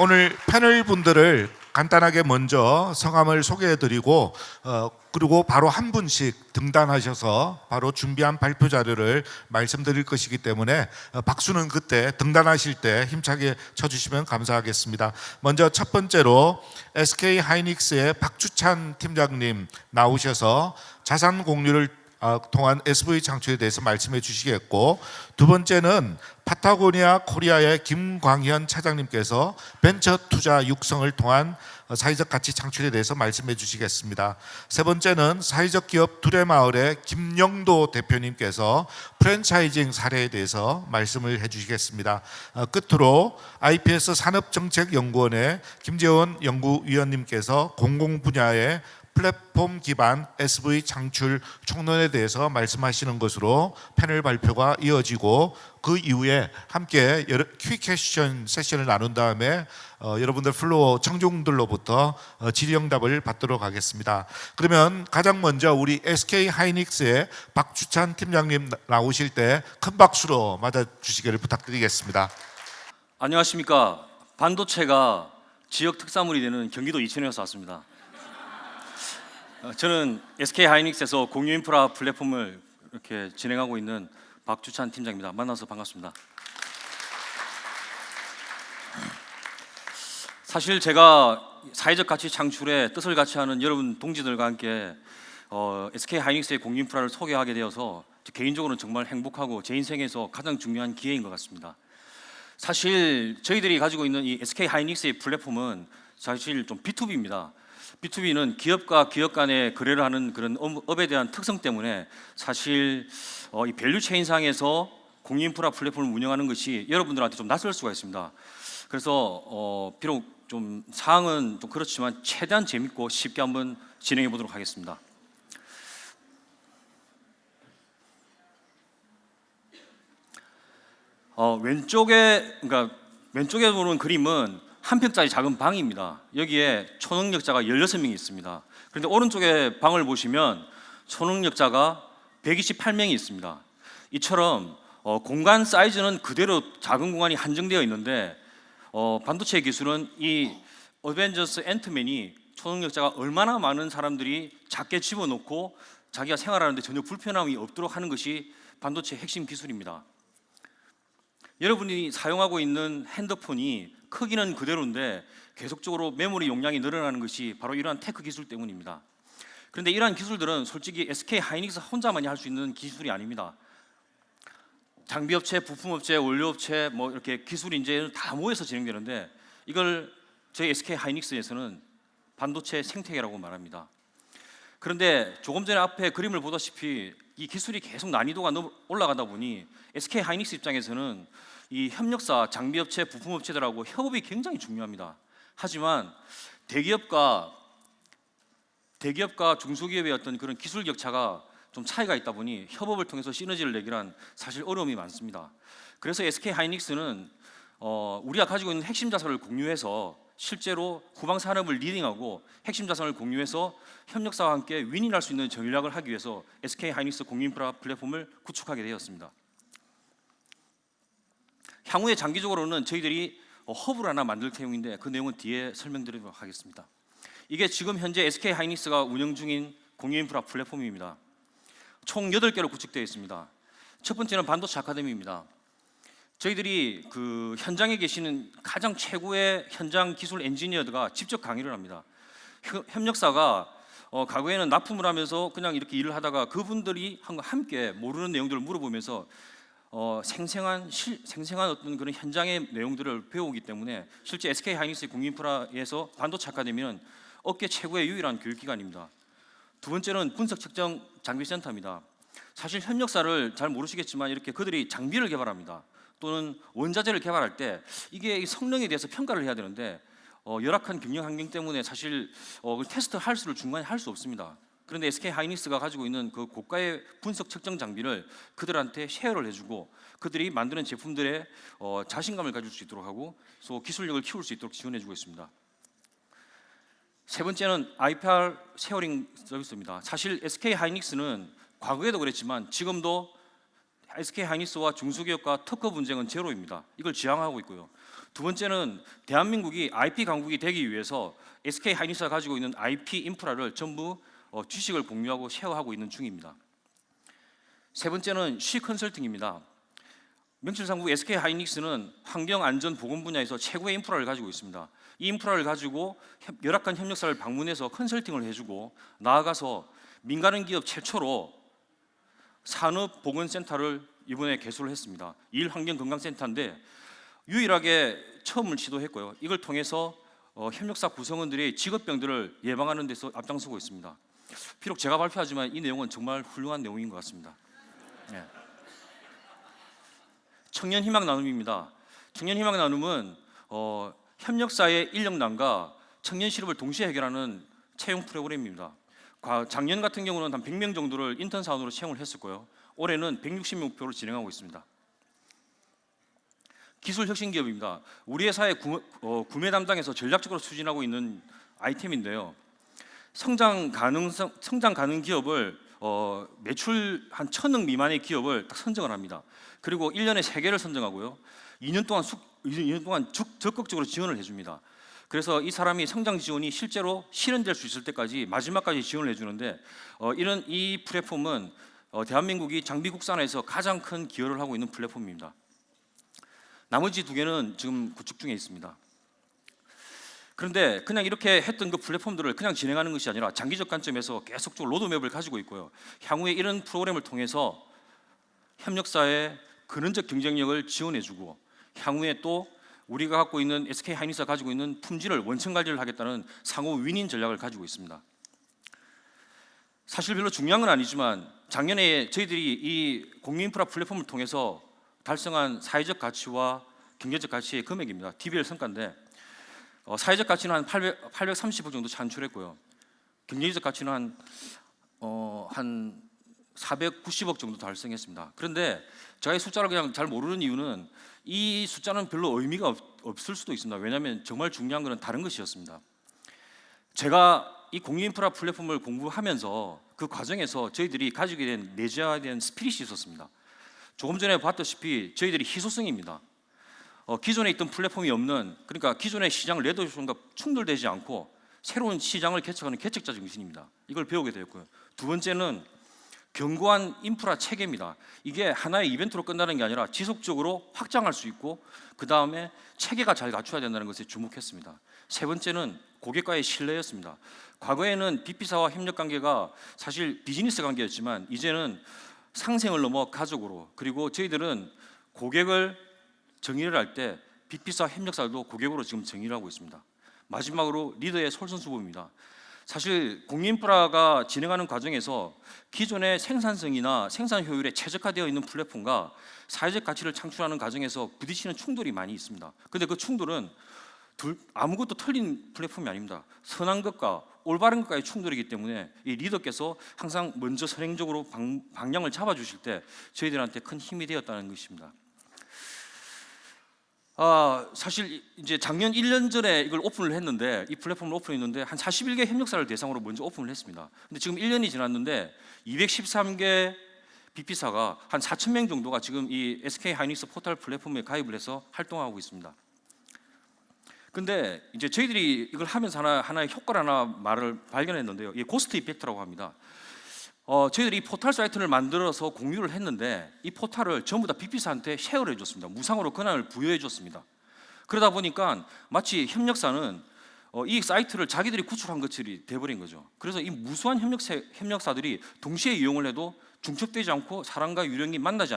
오늘 패널 분들을 간단하게 먼저 성함을 소개해드리고 그리고 바로 한 분씩 등단하셔서 바로 준비한 발표 자료를 말씀드릴 것이기 때문에 박수는 그때 등단하실 때 힘차게 쳐주시면 감사하겠습니다. 먼저 첫 번째로 SK 하이닉스의 박주찬 팀장님 나오셔서 자산 공유를 통한 SV 창출에 대해서 말씀해 주시겠고, 두 번째는 파타고니아 코리아의 김광현 차장님께서 벤처 투자 육성을 통한 사회적 가치 창출에 대해서 말씀해 주시겠습니다. 세 번째는 사회적 기업 두레마을의 김영도 대표님께서 프랜차이징 사례에 대해서 말씀을 해 주시겠습니다. 끝으로 IPS 산업정책연구원의 김재원 연구위원님께서 공공 분야의 플랫폼 기반 SV 창출 총론에 대해서 말씀하시는 것으로 패널 발표가 이어지고, 그 이후에 함께 퀵 퀘스천 세션을 나눈 다음에 여러분들 플로어 청중들로부터 질의응답을 받도록 하겠습니다. 그러면 가장 먼저 우리 SK 하이닉스의 박주찬 팀장님 나오실 때 큰 박수로 맞아주시기를 부탁드리겠습니다. 안녕하십니까. 반도체가 지역 특산물이 되는 경기도 이천에서 왔습니다. 저는 SK 하이닉스에서 공유 인프라 플랫폼을 이렇게 진행하고 있는 박주찬 팀장입니다. 만나서 반갑습니다. 사실 제가 사회적 가치 창출에 뜻을 같이 하는 여러분 동지들과 함께 SK 하이닉스의 공유 인프라를 소개하게 되어서 개인적으로는 정말 행복하고 제 인생에서 가장 중요한 기회인 것 같습니다. 사실 저희들이 가지고 있는 이 SK 하이닉스의 플랫폼은 사실 좀 B2B입니다. B2B는 기업과 기업 간의 거래를 하는 그런 업에 대한 특성 때문에 사실 이 밸류체인상에서 공유인프라 플랫폼을 운영하는 것이 여러분들한테 좀 낯설 수가 있습니다. 그래서 비록 좀 사항은 좀 그렇지만 최대한 재밌고 쉽게 한번 진행해 보도록 하겠습니다. 왼쪽에 보는 그림은 한 평짜리 작은 방입니다. 여기에 초능력자가 16명이 있습니다. 그런데 오른쪽에 방을 보시면 초능력자가 128명이 있습니다. 이처럼 공간 사이즈는 그대로 작은 공간이 한정되어 있는데 반도체 기술은 이 어벤져스 앤트맨이 초능력자가 얼마나 많은 사람들이 작게 집어넣고 자기가 생활하는데 전혀 불편함이 없도록 하는 것이 반도체 핵심 기술입니다. 여러분이 사용하고 있는 핸드폰이 크기는 그대로인데 계속적으로 메모리 용량이 늘어나는 것이 바로 이러한 테크 기술 때문입니다. 그런데 이러한 기술들은 솔직히 SK 하이닉스 혼자만이 할 수 있는 기술이 아닙니다. 장비업체, 부품업체, 원료업체 이렇게 기술 인재는 다 모여서 진행되는데 이걸 저희 SK 하이닉스에서는 반도체 생태계라고 말합니다. 그런데 조금 전에 앞에 그림을 보다시피 이 기술이 계속 난이도가 올라가다 보니 SK 하이닉스 입장에서는 이 협력사, 장비업체, 부품업체들하고 협업이 굉장히 중요합니다. 하지만 대기업과 중소기업의 어떤 그런 기술 격차가 좀 차이가 있다 보니 협업을 통해서 시너지를 내기란 사실 어려움이 많습니다. 그래서 SK 하이닉스는 우리가 가지고 있는 핵심 자산을 공유해서 실제로 후방 산업을 리딩하고 핵심 자산을 공유해서 협력사와 함께 윈윈할 수 있는 전략을 하기 위해서 SK 하이닉스 공유인프라 플랫폼을 구축하게 되었습니다. 향후에 장기적으로는 저희들이 허브를 하나 만들 계획인데 그 내용은 뒤에 설명드리도록 하겠습니다. 이게 지금 현재 SK 하이닉스가 운영 중인 공유인프라 플랫폼입니다. 총 8개로 구축되어 있습니다. 첫 번째는 반도체 아카데미입니다. 저희들이 그 현장에 계시는 가장 최고의 현장 기술 엔지니어들과 직접 강의를 합니다. 협력사가 과거에는 납품을 하면서 그냥 이렇게 일을 하다가 그분들이 함께 모르는 내용들을 물어보면서 생생한 어떤 그런 현장의 내용들을 배우기 때문에 실제 SK 하이닉스 공인프라에서 반도체 아카데미는 업계 최고의 유일한 교육기관입니다. 두 번째는 분석 측정 장비센터입니다. 사실 협력사를 잘 모르시겠지만 이렇게 그들이 장비를 개발합니다. 또는 원자재를 개발할 때 이게 성능에 대해서 평가를 해야 되는데 열악한 경영 환경 때문에 사실 테스트 할 수를 중간에 할 수 없습니다. 그런데 SK 하이닉스가 가지고 있는 그 고가의 분석 측정 장비를 그들한테 쉐어를 해주고 그들이 만드는 제품들에 자신감을 가질 수 있도록 하고 또 기술력을 키울 수 있도록 지원해주고 있습니다. 세 번째는 IPR 쉐어링 서비스입니다. 사실 SK 하이닉스는 과거에도 그랬지만 지금도 SK 하이닉스와 중소기업과 특허 분쟁은 제로입니다. 이걸 지향하고 있고요. 두 번째는 대한민국이 IP 강국이 되기 위해서 SK 하이닉스가 가지고 있는 IP 인프라를 전부 주식을 공유하고 쉐어하고 있는 중입니다. 세 번째는 C 컨설팅입니다. 명실상부 SK 하이닉스는 환경, 안전, 보건 분야에서 최고의 인프라를 가지고 있습니다. 이 인프라를 가지고 열악한 협력사를 방문해서 컨설팅을 해주고 나아가서 민간 기업 최초로 산업보건센터를 이번에 개소를 했습니다. 일환경건강센터인데 유일하게 처음을 시도했고요. 이걸 통해서 협력사 구성원들의 직업병들을 예방하는 데서 앞장서고 있습니다. 비록 제가 발표하지만 이 내용은 정말 훌륭한 내용인 것 같습니다. 네. 청년희망 나눔입니다. 청년희망 나눔은 협력사의 인력난과 청년 실업을 동시에 해결하는 채용 프로그램입니다. 작년 같은 경우는 한 100명 정도를 인턴 사원으로 채용을 했었고요. 올해는 160명표로 진행하고 있습니다. 기술혁신기업입니다. 우리 회사의 구매 담당에서 전략적으로 추진하고 있는 아이템인데요. 성장 가능 기업을 매출 한 1,000억 미만의 기업을 딱 선정을 합니다. 그리고 1년에 3개를 선정하고요. 2년 동안 적극적으로 지원을 해줍니다. 그래서 이 사람이 성장 지원이 실제로 실현될 수 있을 때까지 마지막까지 지원을 해주는데 이 플랫폼은 대한민국이 장비 국산화에서 가장 큰 기여를 하고 있는 플랫폼입니다. 나머지 2개는 지금 구축 중에 있습니다. 그런데 그냥 이렇게 했던 그 플랫폼들을 그냥 진행하는 것이 아니라 장기적 관점에서 계속적으로 로드맵을 가지고 있고요. 향후에 이런 프로그램을 통해서 협력사의 근원적 경쟁력을 지원해주고 향후에 또 우리가 갖고 있는 SK 하이닉스가 가지고 있는 품질을 원천 관리를 하겠다는 상호 윈윈 전략을 가지고 있습니다. 사실 별로 중요한 건 아니지만 작년에 저희들이 이 공유인프라 플랫폼을 통해서 달성한 사회적 가치와 경제적 가치의 금액입니다. TBL 성과인데 사회적 가치는 한 830억 정도 산출했고요. 경제적 가치는 한 490억 정도 달성했습니다. 그런데 제가 이 숫자를 그냥 잘 모르는 이유는 이 숫자는 별로 의미가 없을 수도 있습니다. 왜냐하면 정말 중요한 것은 다른 것이었습니다. 제가 이 공유인프라 플랫폼을 공부하면서 그 과정에서 저희들이 가지게 된 내재화된 스피릿이 있었습니다. 조금 전에 봤다시피 저희들이 희소성입니다. 기존에 있던 플랫폼이 없는, 그러니까 기존의 시장을 레드오션과 충돌되지 않고 새로운 시장을 개척하는 개척자 정신입니다. 이걸 배우게 되었고요. 두 번째는 견고한 인프라 체계입니다. 이게 하나의 이벤트로 끝나는 게 아니라 지속적으로 확장할 수 있고 그 다음에 체계가 잘 갖춰야 된다는 것에 주목했습니다. 세 번째는 고객과의 신뢰였습니다. 과거에는 BP사와 협력 관계가 사실 비즈니스 관계였지만 이제는 상생을 넘어 가족으로, 그리고 저희들은 고객을 정의를 할 때 BP사 협력사도 고객으로 지금 정의를 하고 있습니다. 마지막으로 리더의 솔선수범입니다. 사실 공유인프라가 진행하는 과정에서 기존의 생산성이나 생산 효율에 최적화되어 있는 플랫폼과 사회적 가치를 창출하는 과정에서 부딪히는 충돌이 많이 있습니다. 그런데 그 충돌은 아무것도 틀린 플랫폼이 아닙니다. 선한 것과 올바른 것과의 충돌이기 때문에 이 리더께서 항상 먼저 선행적으로 방향을 잡아주실 때 저희들한테 큰 힘이 되었다는 것입니다. 사실 이제 작년 1년 전에 이걸 오픈을 했는데, 이 플랫폼을 오픈했는데 한 41개 협력사를 대상으로 먼저 오픈을 했습니다. 근데 지금 1년이 지났는데 213개 BP사가 한 4,000명 정도가 지금 이 SK 하이닉스 포털 플랫폼에 가입을 해서 활동하고 있습니다. 근데 이제 저희들이 이걸 하면서 하나의 효과를 말을 발견했는데요. 이게 고스트 이펙트라고 합니다. 저희들이 이 포털 사이트를 만들어서 공유를 했는데 이 포털을 전부 다 BP사한테 쉐어를 해줬습니다. 무상으로 권한을 부여해줬습니다. 그러다 보니까 마치 협력사는 이 사이트를 자기들이 구축한 것처럼 돼버린 거죠. 그래서 이 무수한 협력사들이 동시에 이용을 해도 중첩되지 않고 사람과 유령이 만나지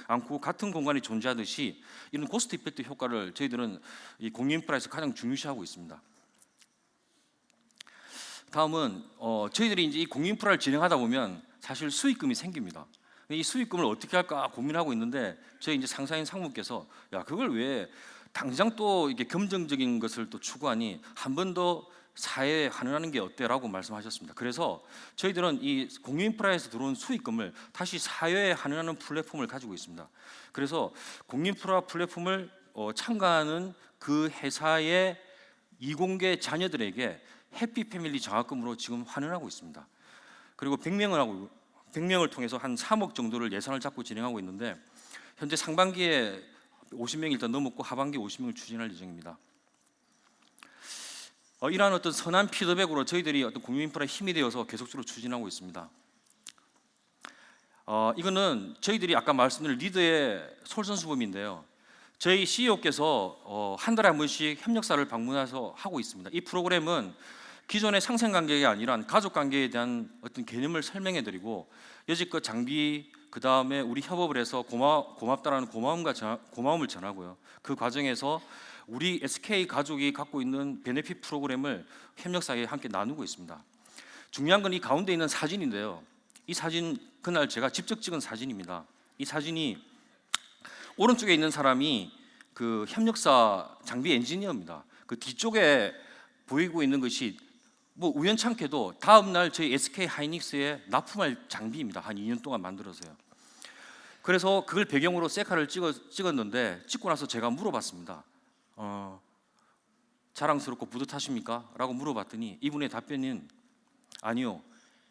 않고 같은 공간에 존재하듯이 이런 고스트 이펙트 효과를 저희들은 이 공유인프라에서 가장 중요시하고 있습니다. 다음은 저희들이 이제 이 공유인프라를 진행하다 보면 사실 수익금이 생깁니다. 이 수익금을 어떻게 할까 고민하고 있는데 저희 이제 상사인 상무께서 야 그걸 왜 당장 또 이게 긍정적인 것을 또 추구하니 한 번 더 사회에 환원하는 게 어때라고 말씀하셨습니다. 그래서 저희들은 이 공유인프라에서 들어온 수익금을 다시 사회에 환원하는 플랫폼을 가지고 있습니다. 그래서 공유인프라 플랫폼을 참가하는 그 회사의 이공계 자녀들에게 해피패밀리 장학금으로 지금 환원하고 있습니다. 그리고 100명을 하고 100명을 통해서 한 3억 정도를 예산을 잡고 진행하고 있는데 현재 상반기에 50명이 일단 넘었고 하반기에 50명을 추진할 예정입니다. 이러한 어떤 선한 피드백으로 저희들이 어떤 국민인프라의 힘이 되어서 계속적으로 추진하고 있습니다. 이거는 저희들이 아까 말씀드린 리더의 솔선수범인데요. 저희 CEO께서 한 달에 한 번씩 협력사를 방문해서 하고 있습니다. 이 프로그램은 기존의 상생관계가 아니라 가족관계에 대한 어떤 개념을 설명해드리고 여지껏 장비 그 다음에 우리 협업을 해서 고맙다라는 고마움을 전하고요. 그 과정에서 우리 SK 가족이 갖고 있는 베네핏 프로그램을 협력사에 함께 나누고 있습니다. 중요한 건 이 가운데 있는 사진인데요. 이 사진 그날 제가 직접 찍은 사진입니다. 이 사진이 오른쪽에 있는 사람이 그 협력사 장비 엔지니어입니다. 그 뒤쪽에 보이고 있는 것이 뭐 우연찮게도 다음 날 저희 SK 하이닉스에 납품할 장비입니다. 한 2년 동안 만들어서요. 그래서 그걸 배경으로 셀카를 찍었는데 찍고 나서 제가 물어봤습니다. 자랑스럽고 뿌듯하십니까? 라고 물어봤더니 이분의 답변은 아니요,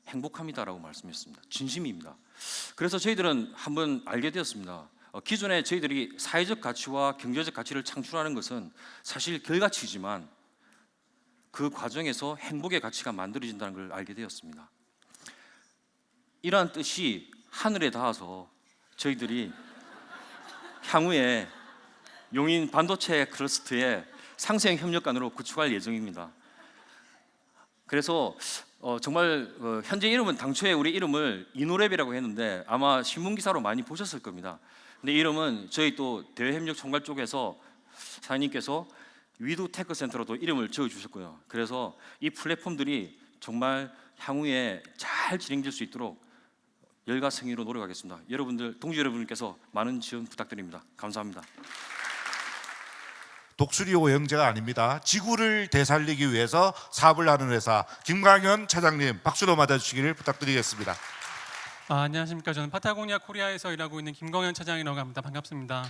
행복합니다라고 말씀했습니다. 진심입니다. 그래서 저희들은 한번 알게 되었습니다. 기존에 저희들이 사회적 가치와 경제적 가치를 창출하는 것은 사실 결과치지만 그 과정에서 행복의 가치가 만들어진다는 걸 알게 되었습니다. 이러한 뜻이 하늘에 닿아서 저희들이 향후에 용인 반도체 클러스터의 상생 협력관으로 구축할 예정입니다. 그래서 정말 현재 이름은 당초에 우리 이름을 이노랩이라고 했는데 아마 신문 기사로 많이 보셨을 겁니다. 근데 이름은 저희 또 대외협력 총괄 쪽에서 사장님께서 위드 테크 센터로도 이름을 지어 주셨고요. 그래서 이 플랫폼들이 정말 향후에 잘 진행될 수 있도록 열과 성의로 노력하겠습니다. 여러분들 동지 여러분께서 많은 지원 부탁드립니다. 감사합니다. 독수리 오형제가 아닙니다. 지구를 되살리기 위해서 사업을 하는 회사 김광현 차장님 박수로 맞아주시기를 부탁드리겠습니다. 안녕하십니까. 저는 파타고니아 코리아에서 일하고 있는 김광현 차장이라고 합니다. 반갑습니다.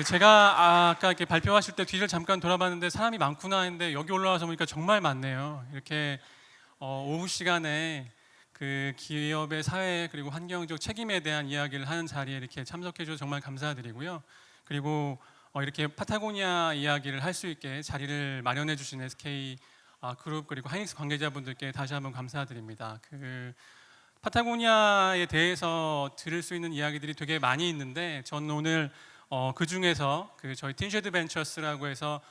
제가 아까 이렇게 발표하실 때 뒤를 잠깐 돌아봤는데 사람이 많구나 했는데 여기 올라와서 보니까 정말 많네요. 이렇게 오후 시간에 그 기업의 사회 그리고 환경적 책임에 대한 이야기를 하는 자리에 이렇게 참석해 주셔서 정말 감사드리고요. 그리고 이렇게 파타고니아 이야기를 할 수 있게 자리를 마련해 주신 SK 그룹 그리고 하이닉스 관계자분들께 다시 한번 감사드립니다. 파타고니아에 대해서 들을 수 있는 이야기들이 되게 많이 있는데 저는 오늘 그 중에서 저희 틴쉐드 벤처스라고 해서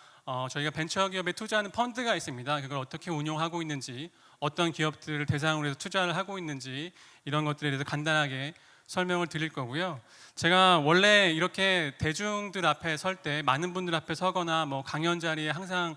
저희가 벤처 기업에 투자하는 펀드가 있습니다. 그걸 어떻게 운용하고 있는지, 어떤 기업들을 대상으로 해서 투자를 하고 있는지 이런 것들에 대해서 간단하게 설명을 드릴 거고요. 제가 원래 이렇게 대중들 앞에 설 때 많은 분들 앞에 서거나 뭐 강연 자리에 항상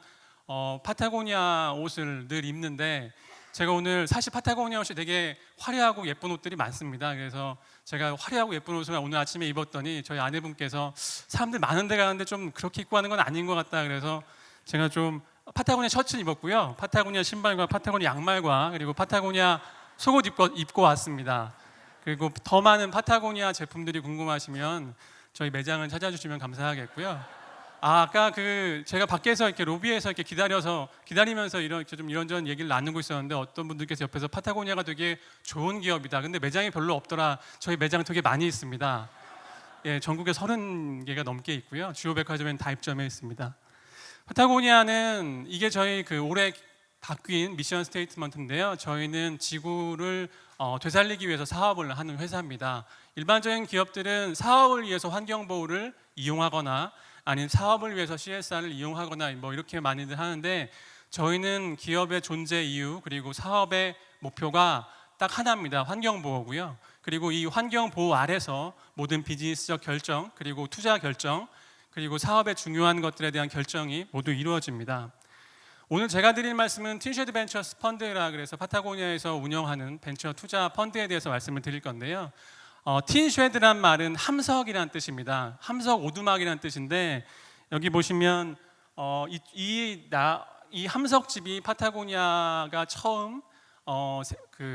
파타고니아 옷을 늘 입는데 제가 오늘 사실 파타고니아 옷이 되게 화려하고 예쁜 옷들이 많습니다. 그래서 제가 화려하고 예쁜 옷을 오늘 아침에 입었더니 저희 아내분께서 사람들 많은 데 가는데 좀 그렇게 입고 가는 건 아닌 것 같다. 그래서 제가 좀 파타고니아 셔츠를 입었고요. 파타고니아 신발과 파타고니아 양말과 그리고 파타고니아 속옷 입고 왔습니다. 그리고 더 많은 파타고니아 제품들이 궁금하시면 저희 매장을 찾아주시면 감사하겠고요. 아까 제가 밖에서 이렇게 로비에서 이렇게 기다리면서 이렇게 좀 이런저런 얘기를 나누고 있었는데 어떤 분들께서 옆에서 파타고니아가 되게 좋은 기업이다. 근데 매장이 별로 없더라. 저희 매장 되게 많이 있습니다. 예, 전국에 30개가 넘게 있고요. 주요 백화점에는 다 입점해 있습니다. 파타고니아는 이게 저희 올해 바뀐 미션 스테이트먼트인데요. 저희는 지구를 되살리기 위해서 사업을 하는 회사입니다. 일반적인 기업들은 사업을 위해서 환경 보호를 이용하거나 아니면 사업을 위해서 CSR을 이용하거나 뭐 이렇게 많이들 하는데 저희는 기업의 존재 이유 그리고 사업의 목표가 딱 하나입니다. 환경 보호고요. 그리고 이 환경 보호 아래서 모든 비즈니스적 결정 그리고 투자 결정 그리고 사업의 중요한 것들에 대한 결정이 모두 이루어집니다. 오늘 제가 드릴 말씀은 틴쉐드 벤처스 펀드라 그래서 파타고니아에서 운영하는 벤처 투자 펀드에 대해서 말씀을 드릴 건데요. 틴쉐드란 말은 함석이란 뜻입니다. 함석 오두막이란 뜻인데 여기 보시면 이 함석집이 파타고니아가 처음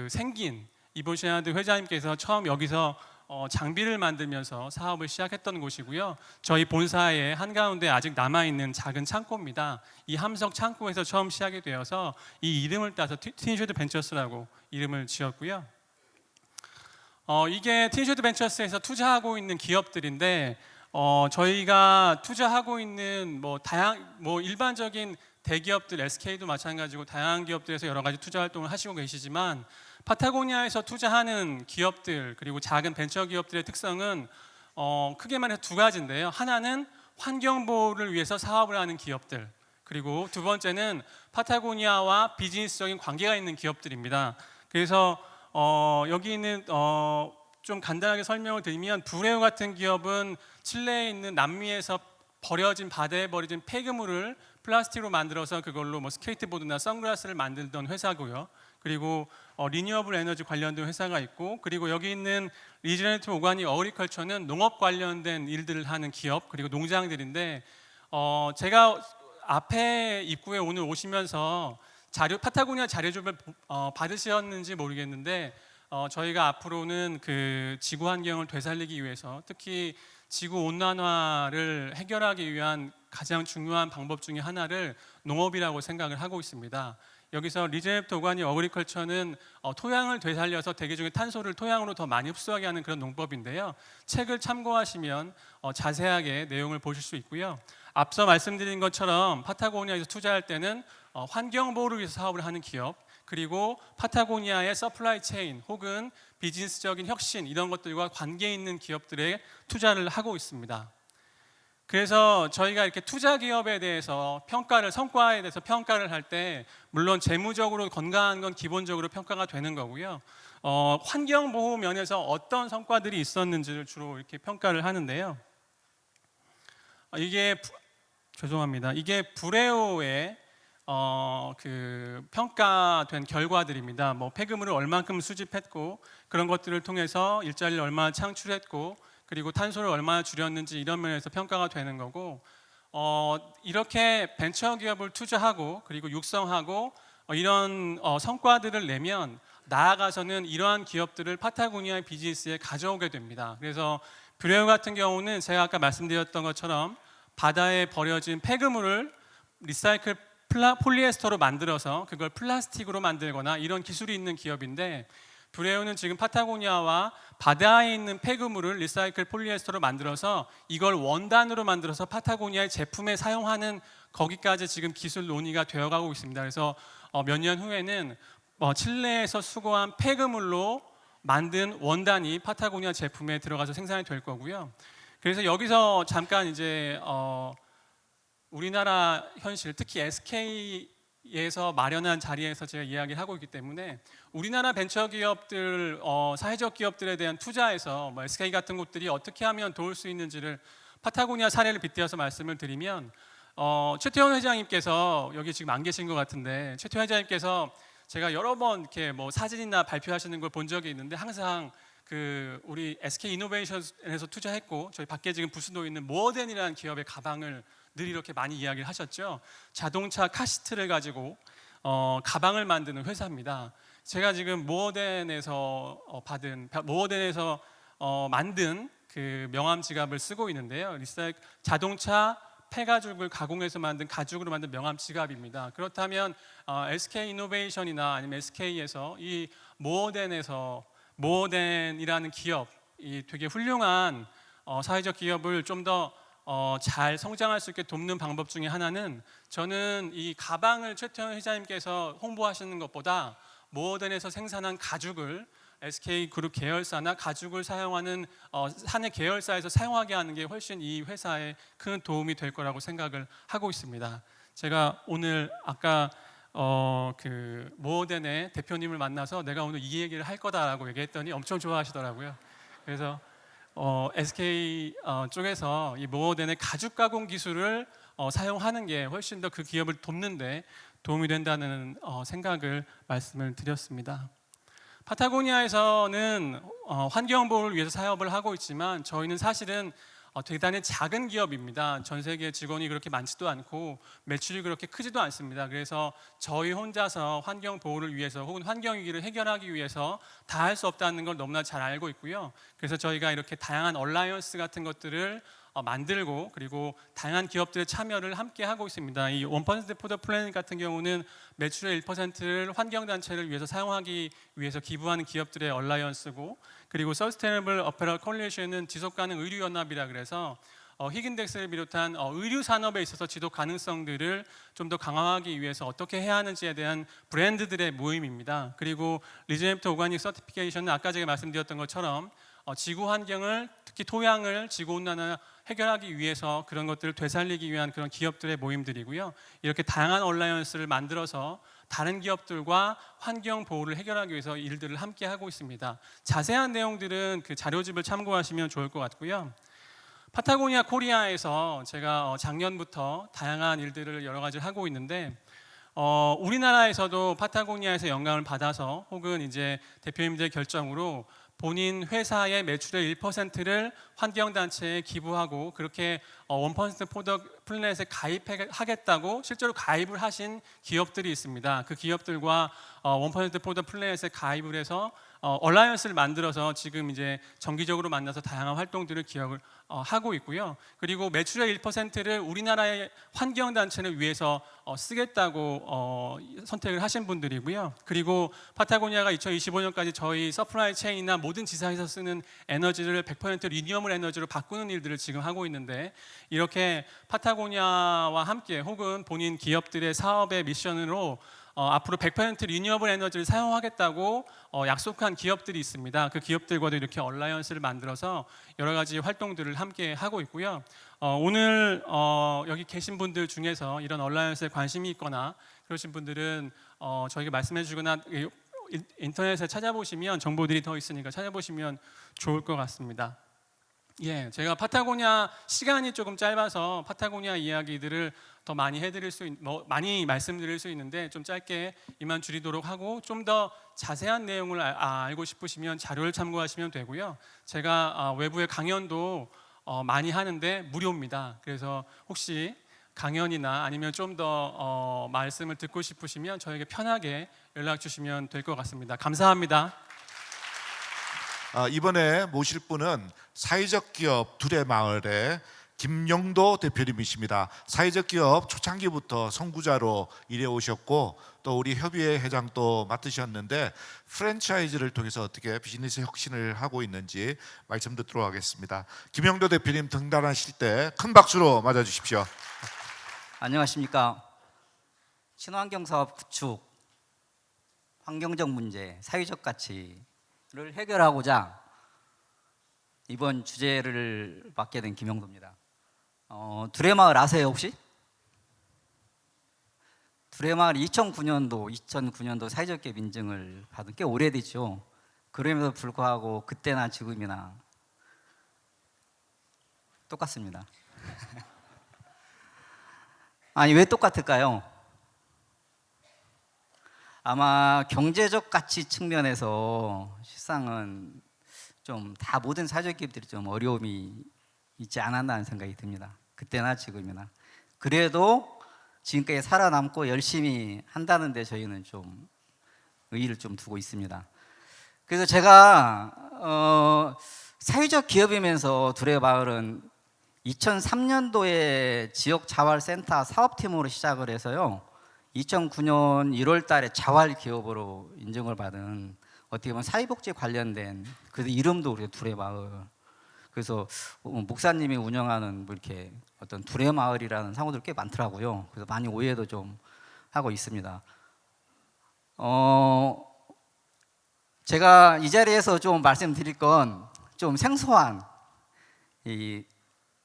생긴 이보시아드 회장님께서 처음 여기서 장비를 만들면서 사업을 시작했던 곳이고요. 저희 본사의 한가운데 아직 남아있는 작은 창고입니다. 이 함석 창고에서 처음 시작이 되어서 이 이름을 따서 틴슈드 벤처스라고 이름을 지었고요. 이게 틴슈드 벤처스에서 투자하고 있는 기업들인데 저희가 투자하고 있는 일반적인 대기업들, SK도 마찬가지고 다양한 기업들에서 여러 가지 투자 활동을 하시고 계시지만 파타고니아에서 투자하는 기업들 그리고 작은 벤처 기업들의 특성은 크게 말해서 두 가지인데요. 하나는 환경 보호를 위해서 사업을 하는 기업들, 그리고 두 번째는 파타고니아와 비즈니스적인 관계가 있는 기업들입니다. 그래서 여기 있는 좀 간단하게 설명을 드리면 브레오 같은 기업은 칠레에 있는 남미에서 바다에 버려진 폐기물을 플라스틱으로 만들어서 그걸로 스케이트보드나 선글라스를 만들던 회사고요. 그리고 리뉴어블 에너지 관련된 회사가 있고, 그리고 여기 있는 리제너레이티브 오가닉 어그리컬처는 농업 관련된 일들을 하는 기업 그리고 농장들인데 제가 앞에 입구에 오늘 오시면서 파타고니아 자료집을 받으셨는지 모르겠는데 저희가 앞으로는 그 지구 환경을 되살리기 위해서 특히 지구 온난화를 해결하기 위한 가장 중요한 방법 중에 하나를 농업이라고 생각을 하고 있습니다. 여기서 리제너레이티브 오가닉 어그리컬처는 토양을 되살려서 대기 중에 탄소를 토양으로 더 많이 흡수하게 하는 그런 농법인데요. 책을 참고하시면 자세하게 내용을 보실 수 있고요. 앞서 말씀드린 것처럼 파타고니아에서 투자할 때는 환경 보호를 위해서 사업을 하는 기업, 그리고 파타고니아의 서플라이 체인 혹은 비즈니스적인 혁신 이런 것들과 관계 있는 기업들에 투자를 하고 있습니다. 그래서 저희가 이렇게 투자 기업에 대해서 성과에 대해서 평가를 할 때 물론 재무적으로 건강한 건 기본적으로 평가가 되는 거고요. 환경 보호 면에서 어떤 성과들이 있었는지를 주로 이렇게 평가를 하는데요. 이게 브레오의 그 평가된 결과들입니다. 폐기물을 얼만큼 수집했고 그런 것들을 통해서 일자리를 얼마나 창출했고 그리고 탄소를 얼마나 줄였는지 이런 면에서 평가가 되는 거고, 이렇게 벤처 기업을 투자하고 그리고 육성하고 이런 성과들을 내면 나아가서는 이러한 기업들을 파타고니아의 비즈니스에 가져오게 됩니다. 그래서 브레오 같은 경우는 제가 아까 말씀드렸던 것처럼 바다에 버려진 폐기물을 리사이클 폴리에스터로 만들어서 그걸 플라스틱으로 만들거나 이런 기술이 있는 기업인데, 브레오는 지금 파타고니아와 바다에 있는 폐기물을 리사이클 폴리에스터로 만들어서 이걸 원단으로 만들어서 파타고니아의 제품에 사용하는 거기까지 지금 기술 논의가 되어가고 있습니다. 그래서 몇 년 후에는 칠레에서 수거한 폐기물로 만든 원단이 파타고니아 제품에 들어가서 생산이 될 거고요. 그래서 여기서 잠깐 이제 우리나라 현실, 특히 SK에서 마련한 자리에서 제가 이야기를 하고 있기 때문에 우리나라 벤처 기업들, 사회적 기업들에 대한 투자에서 SK 같은 곳들이 어떻게 하면 도울 수 있는지를 파타고니아 사례를 빗대어서 말씀을 드리면, 최태원 회장님께서 여기 지금 안 계신 것 같은데, 최태원 회장님께서 제가 여러 번 이렇게 사진이나 발표하시는 걸 본 적이 있는데 항상 우리 SK 이노베이션에서 투자했고 저희 밖에 지금 부스도 있는 모어덴이라는 기업의 가방을 늘 이렇게 많이 이야기를 하셨죠. 자동차 카시트를 가지고 가방을 만드는 회사입니다. 제가 지금 모어덴에서 만든 그 명함 지갑을 쓰고 있는데요. 자동차 폐가죽을 가공해서 만든 가죽으로 만든 명함 지갑입니다. 그렇다면 SK 이노베이션이나 아니면 SK에서 이 모어덴이라는 기업, 이 되게 훌륭한 사회적 기업을 좀 더 잘 성장할 수 있게 돕는 방법 중에 하나는, 저는 이 가방을 최태원 회장님께서 홍보하시는 것보다 모어덴에서 생산한 가죽을 SK 그룹 계열사나 가죽을 사용하는 사내 계열사에서 사용하게 하는 게 훨씬 이 회사에 큰 도움이 될 거라고 생각을 하고 있습니다. 제가 오늘 아까 모어덴의 대표님을 만나서 내가 오늘 이 얘기를 할 거다라고 얘기했더니 엄청 좋아하시더라고요. 그래서 SK 쪽에서 이 모어덴의 가죽 가공 기술을 사용하는 게 훨씬 더 그 기업을 돕는데 도움이 된다는 생각을 말씀을 드렸습니다. 파타고니아에서는 환경 보호를 위해서 사업을 하고 있지만 저희는 사실은 대단히 작은 기업입니다. 전 세계 직원이 그렇게 많지도 않고 매출이 그렇게 크지도 않습니다. 그래서 저희 혼자서 환경 보호를 위해서 혹은 환경 위기를 해결하기 위해서 다 할 수 없다는 걸 너무나 잘 알고 있고요. 그래서 저희가 이렇게 다양한 얼라이언스 같은 것들을 만들고 그리고 다양한 기업들의 참여를 함께 하고 있습니다. 이 1% for the planet 같은 경우는 매출의 1%를 환경단체를 위해서 사용하기 위해서 기부하는 기업들의 얼라이언스고, 그리고 서스테이너블 어페럴 콜리션은 지속가능 의류연합이라 그래서 히긴덱스를 비롯한 의류 산업에 있어서 지속 가능성들을 좀 더 강화하기 위해서 어떻게 해야 하는지에 대한 브랜드들의 모임입니다. 그리고 리즈네이트 오가닉 서티피케이션은 아까 제가 말씀드렸던 것처럼 지구 환경을, 특히 토양을 지구 온난화 해결하기 위해서 그런 것들을 되살리기 위한 그런 기업들의 모임들이고요. 이렇게 다양한 얼라이언스를 만들어서 다른 기업들과 환경 보호를 해결하기 위해서 일들을 함께 하고 있습니다. 자세한 내용들은 그 자료집을 참고하시면 좋을 것 같고요. 파타고니아 코리아에서 제가 작년부터 다양한 일들을 여러 가지를 하고 있는데, 우리나라에서도 파타고니아에서 영감을 받아서 혹은 이제 대표님들의 결정으로 본인 회사의 매출의 1%를 환경단체에 기부하고 그렇게 1% for the planet에 가입하겠다고 실제로 가입을 하신 기업들이 있습니다. 그 기업들과 1% for the planet에 가입을 해서 얼라이언스를 만들어서 지금 이제 정기적으로 만나서 다양한 활동들을 기억을 하고 있고요. 그리고 매출의 1%를 우리나라의 환경단체를 위해서 쓰겠다고 선택을 하신 분들이고요. 그리고 파타고니아가 2025년까지 저희 서플라이 체인이나 모든 지사에서 쓰는 에너지를 100% 리뉴얼 에너지로 바꾸는 일들을 지금 하고 있는데, 이렇게 파타고니아와 함께 혹은 본인 기업들의 사업의 미션으로 앞으로 100% 리뉴얼 에너지를 사용하겠다고 약속한 기업들이 있습니다. 그 기업들과도 이렇게 얼라이언스를 만들어서 여러 가지 활동들을 함께 하고 있고요. 오늘 여기 계신 분들 중에서 이런 얼라이언스에 관심이 있거나 그러신 분들은 저에게 말씀해 주거나 인터넷에 찾아보시면 정보들이 더 있으니까 찾아보시면 좋을 것 같습니다. 예, 제가 파타고니아 시간이 조금 짧아서 파타고니아 이야기들을 더 많이 많이 말씀드릴 수 있는데 좀 짧게 이만 줄이도록 하고, 좀 더 자세한 내용을 알고 싶으시면 자료를 참고하시면 되고요. 제가 외부의 강연도 많이 하는데 무료입니다. 그래서 혹시 강연이나 아니면 좀 더 말씀을 듣고 싶으시면 저에게 편하게 연락 주시면 될 것 같습니다. 감사합니다. 이번에 모실 분은 사회적 기업 두레마을의 김영도 대표님이십니다. 사회적 기업 초창기부터 선구자로 일해 오셨고 또 우리 협의회 회장도 맡으셨는데 프랜차이즈를 통해서 어떻게 비즈니스 혁신을 하고 있는지 말씀 듣도록 하겠습니다. 김영도 대표님 등단하실 때 큰 박수로 맞아주십시오. 안녕하십니까. 친환경 사업 구축, 환경적 문제, 사회적 가치를 해결하고자 이번 주제를 맡게 된 김영도입니다. 두레마을 아세요 혹시? 두레마을 2009년도 사회적 기업 인증을 받은 꽤 오래됐죠. 그럼에도 불구하고 그때나 지금이나 똑같습니다. 아니 왜 똑같을까요? 아마 경제적 가치 측면에서 실상은 좀 다 모든 사회적 기업들이 좀 어려움이 있지 않았나 생각이 듭니다. 그때나 지금이나. 그래도 지금까지 살아남고 열심히 한다는데 저희는 좀 의의를 좀 두고 있습니다. 그래서 제가 사회적 기업이면서 두레마을은 2003년도에 지역자활센터 사업팀으로 시작을 해서요, 2009년 1월 달에 자활기업으로 인정을 받은, 어떻게 보면 사회복지 관련된, 그래서 이름도 우리 두레마을. 그래서 목사님이 운영하는 뭐 이렇게 어떤 두레마을이라는 상호들 꽤 많더라고요. 그래서 많이 오해도 좀 하고 있습니다. 제가 이 자리에서 좀 말씀드릴 건 좀 생소한 이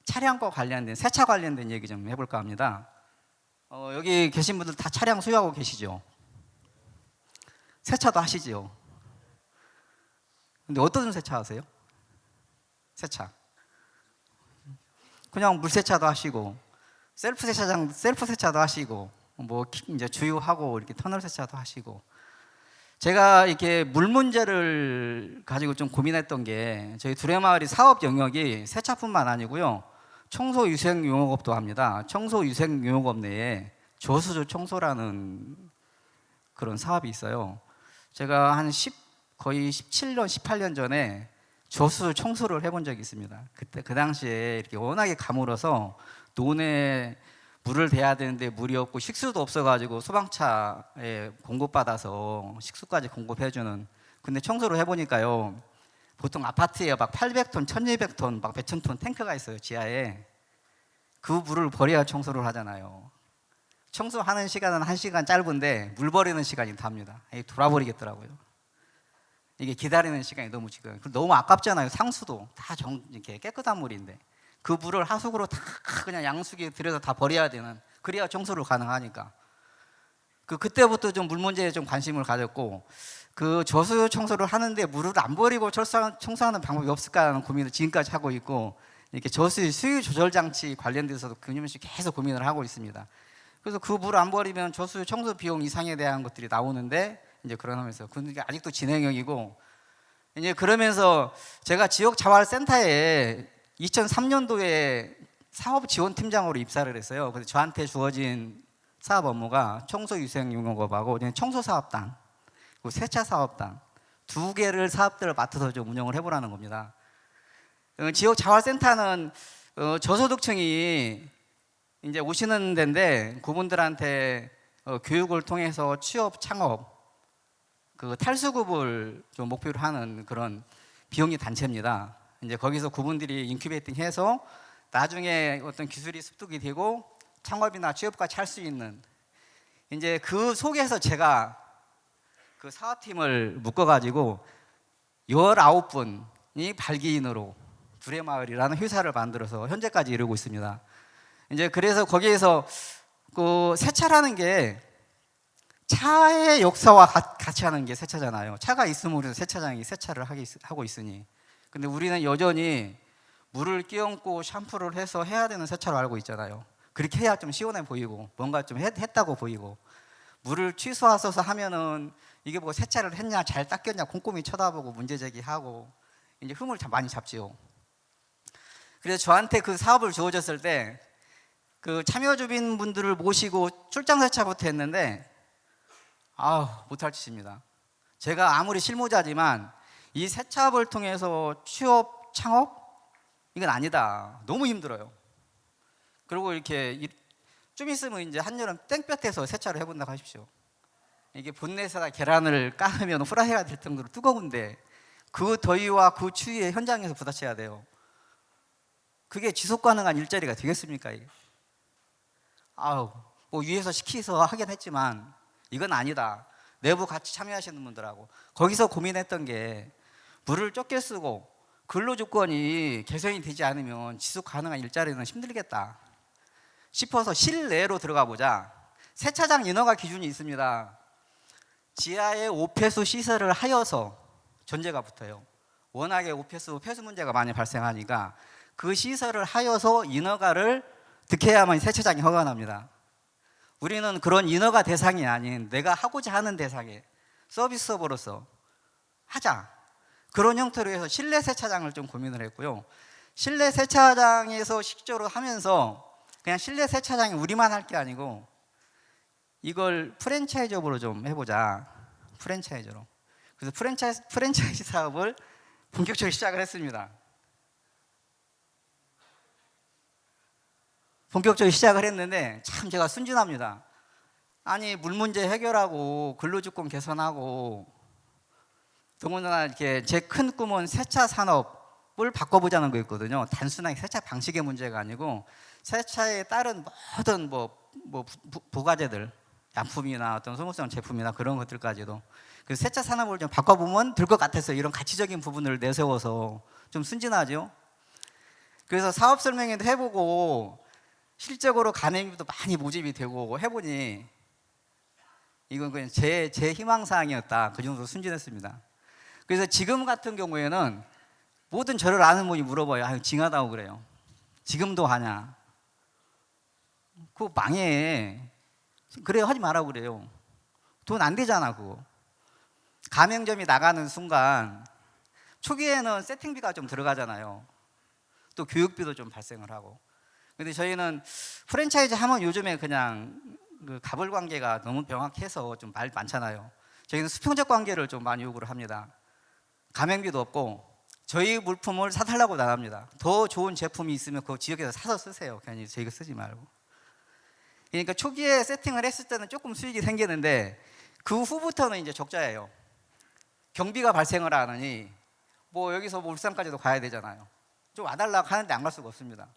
차량과 관련된, 세차 관련된 얘기 좀 해볼까 합니다. 여기 계신 분들 다 차량 소유하고 계시죠? 세차도 하시죠? 근데 어떤 세차 하세요? 세차. 그냥 물 세차도 하시고, 셀프 세차도 하시고, 뭐 이제 주유하고 이렇게 터널 세차도 하시고. 제가 이렇게 물 문제를 가지고 좀 고민했던 게 저희 두레마을이 사업 영역이 세차뿐만 아니고요. 청소 유생 용역업도 합니다. 청소 유생 용역업 내에 저수조 청소라는 그런 사업이 있어요. 제가 거의 17년, 18년 전에 저수조 청소를 해본 적이 있습니다. 그때 그 당시에 이렇게 워낙에 가물어서 논에 물을 대야 되는데 물이 없고 식수도 없어가지고 소방차에 공급받아서 식수까지 공급해주는. 근데 청소를 해보니까요, 보통 아파트에 막 800톤, 1200톤, 막 몇천 톤 탱크가 있어요, 지하에. 그 물을 버려야 청소를 하잖아요. 청소하는 시간은 1시간 짧은데 물 버리는 시간이 답니다. 이게 돌아버리겠더라고요. 이게 기다리는 시간이 너무 지금 너무 아깝잖아요. 상수도 다 이렇게 깨끗한 물인데 그 물을 하수구로 다 그냥 양수기에 들여서 다 버려야 되는, 그래야 청소를 가능하니까. 그때부터 좀 물 문제에 좀 관심을 가졌고, 그 저수 청소를 하는데 물을 안 버리고 청소하는 방법이 없을까 하는 고민을 지금까지 하고 있고, 이렇게 저수 수유 조절 장치 관련돼서도 그녀씩 계속 고민을 하고 있습니다. 그래서 그 물을 안 버리면 저수 청소 비용 이상에 대한 것들이 나오는데, 이제 그러면서 그게 아직도 진행형이고, 이제 그러면서 제가 지역 자활센터에 2003년도에 사업 지원팀장으로 입사를 했어요. 그래서 저한테 주어진 사업 업무가 청소 유생 용역업하고 청소 사업단, 그리고 세차 사업단 2개를 사업들을 맡아서 좀 운영을 해보라는 겁니다. 지역 자활센터는 저소득층이 이제 오시는 데인데, 그분들한테 교육을 통해서 취업, 창업, 그 탈수급을 좀 목표로 하는 그런 비영리 단체입니다. 이제 거기서 그분들이 인큐베이팅해서 나중에 어떤 기술이 습득이 되고 창업이나 취업까지 할 수 있는, 이제 그 속에서 제가 그 사업팀을 묶어가지고 19분이 발기인으로 두레마을이라는 회사를 만들어서 현재까지 이루고 있습니다. 이제 그래서 거기에서 그 세차라는 게 차의 역사와 같이 하는 게 세차잖아요. 차가 있으면 우리는 세차장이 세차를 하고 있으니. 근데 우리는 여전히 물을 끼얹고 샴푸를 해서 해야 되는 세차로 알고 있잖아요. 그렇게 해야 좀 시원해 보이고 뭔가 좀 했다고 보이고, 물을 취소하셔서 하면은 이게 뭐 세차를 했냐, 잘 닦였냐 꼼꼼히 쳐다보고 문제 제기하고 이제 흠을 많이 잡지요. 그래서 저한테 그 사업을 주어졌을 때 그 참여 주민분들을 모시고 출장 세차부터 했는데 못할 짓입니다. 제가 아무리 실무자지만 이 세차업을 통해서 취업, 창업? 이건 아니다. 너무 힘들어요. 그리고 이렇게 좀 있으면 이제 한여름 땡볕에서 세차를 해본다고 하십시오. 이게 본넷에다 계란을 까면 후라이가 될 정도로 뜨거운데 그 더위와 그 추위에 현장에서 부딪혀야 돼요. 그게 지속 가능한 일자리가 되겠습니까? 이게? 뭐 위에서 시키서 하긴 했지만 이건 아니다. 내부 같이 참여하시는 분들하고 거기서 고민했던 게, 물을 적게 쓰고 근로조건이 개선이 되지 않으면 지속 가능한 일자리는 힘들겠다 싶어서 실내로 들어가 보자. 세차장 인허가 기준이 있습니다. 지하에 오폐수 시설을 하여서 전제가 붙어요. 워낙에 오폐수, 폐수 문제가 많이 발생하니까 그 시설을 하여서 인허가를 득해야만 세차장이 허가납니다. 우리는 그런 인허가 대상이 아닌 내가 하고자 하는 대상에 서비스업으로서 하자, 그런 형태로 해서 실내 세차장을 좀 고민을 했고요. 실내 세차장에서 실제로 하면서 그냥 실내 세차장이 우리만 할 게 아니고 이걸 프랜차이즈업으로 좀 해보자. 프랜차이즈로. 그래서 프랜차이즈 사업을 본격적으로 시작을 했습니다. 본격적으로 시작을 했는데 참 제가 순진합니다. 아니 물 문제 해결하고 근로조건 개선하고 더군다나 이렇게 제 큰 꿈은 세차 산업을 바꿔보자는 거였거든요. 단순하게 세차 방식의 문제가 아니고 세차에 따른 모든 부가제들, 약품이나 어떤 소모성 제품이나 그런 것들까지도, 그 세차 산업을 좀 바꿔보면 될 것 같아서 이런 가치적인 부분을 내세워서 좀 순진하죠. 그래서 사업 설명회도 해보고 실적으로 가맹비도 많이 모집이 되고 해보니 이건 그냥 제 희망사항이었다. 그 정도로 순진했습니다. 그래서 지금 같은 경우에는 모든 저를 아는 분이 물어봐요. 징하다고 그래요. 지금도 하냐? 그거 망해. 그래요, 하지 말라고 그래요. 돈 안 되잖아 그거. 가맹점이 나가는 순간 초기에는 세팅비가 좀 들어가잖아요. 또 교육비도 좀 발생을 하고. 근데 저희는 프랜차이즈 하면 요즘에 그냥 그 갑을 관계가 너무 명확해서 좀 말 많잖아요. 저희는 수평적 관계를 좀 많이 요구를 합니다. 가맹비도 없고 저희 물품을 사달라고 나갑니다. 더 좋은 제품이 있으면 그 지역에서 사서 쓰세요. 괜히 저희가 쓰지 말고. 그러니까 초기에 세팅을 했을 때는 조금 수익이 생기는데 그 후부터는 이제 적자예요. 경비가 발생을 하느니 뭐 여기서 뭐 울산까지도 가야 되잖아요. 좀 와달라고 하는데 안 갈 수가 없습니다.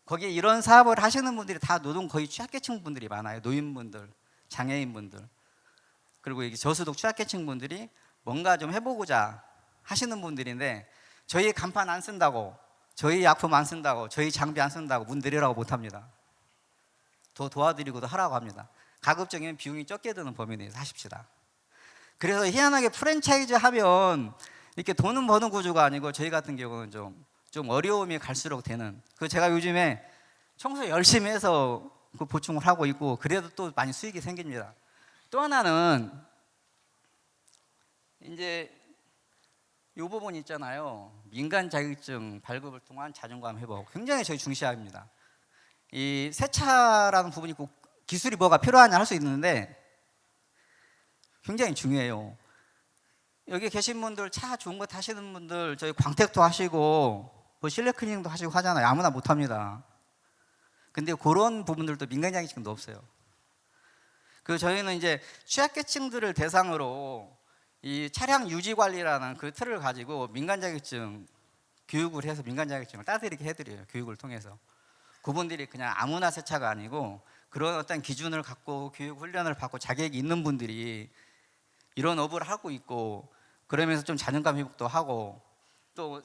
거기에 이런 사업을 하시는 분들이 다 노동 거의 취약계층 분들이 많아요. 노인분들, 장애인분들, 그리고 이게 저소득 취약계층 분들이 뭔가 좀 해보고자 하시는 분들인데 저희 간판 안 쓴다고, 저희 약품 안 쓴다고, 저희 장비 안 쓴다고 문 내리라고 못합니다. 더 도와드리고도 하라고 합니다. 가급적이면 비용이 적게 드는 범위 내에서 하십시다. 그래서 희한하게 프랜차이즈 하면 이렇게 돈은 버는 구조가 아니고 저희 같은 경우는 좀 어려움이 갈수록 되는. 그 제가 요즘에 청소 열심히 해서 그 보충을 하고 있고 그래도 또 많이 수익이 생깁니다. 또 하나는 이제 이 부분 있잖아요. 민간 자격증 발급을 통한 자존감 회복 굉장히 저희 중시합니다. 이 세차라는 부분이 꼭 기술이 뭐가 필요하냐 할 수 있는데 굉장히 중요해요. 여기 계신 분들 차 좋은 거 타시는 분들 저희 광택도 하시고 뭐 실내 클리닝도 하시고 하잖아요. 아무나 못 합니다. 근데 그런 부분들도 민간 자격증도 없어요. 그 저희는 이제 취약계층들을 대상으로 이 차량 유지 관리라는 그 틀을 가지고 민간 자격증 교육을 해서 민간 자격증을 따드리게 해드려요. 교육을 통해서. 그분들이 그냥 아무나 세차가 아니고 그런 어떤 기준을 갖고 교육 훈련을 받고 자격이 있는 분들이 이런 업을 하고 있고 그러면서 좀 자존감 회복도 하고 또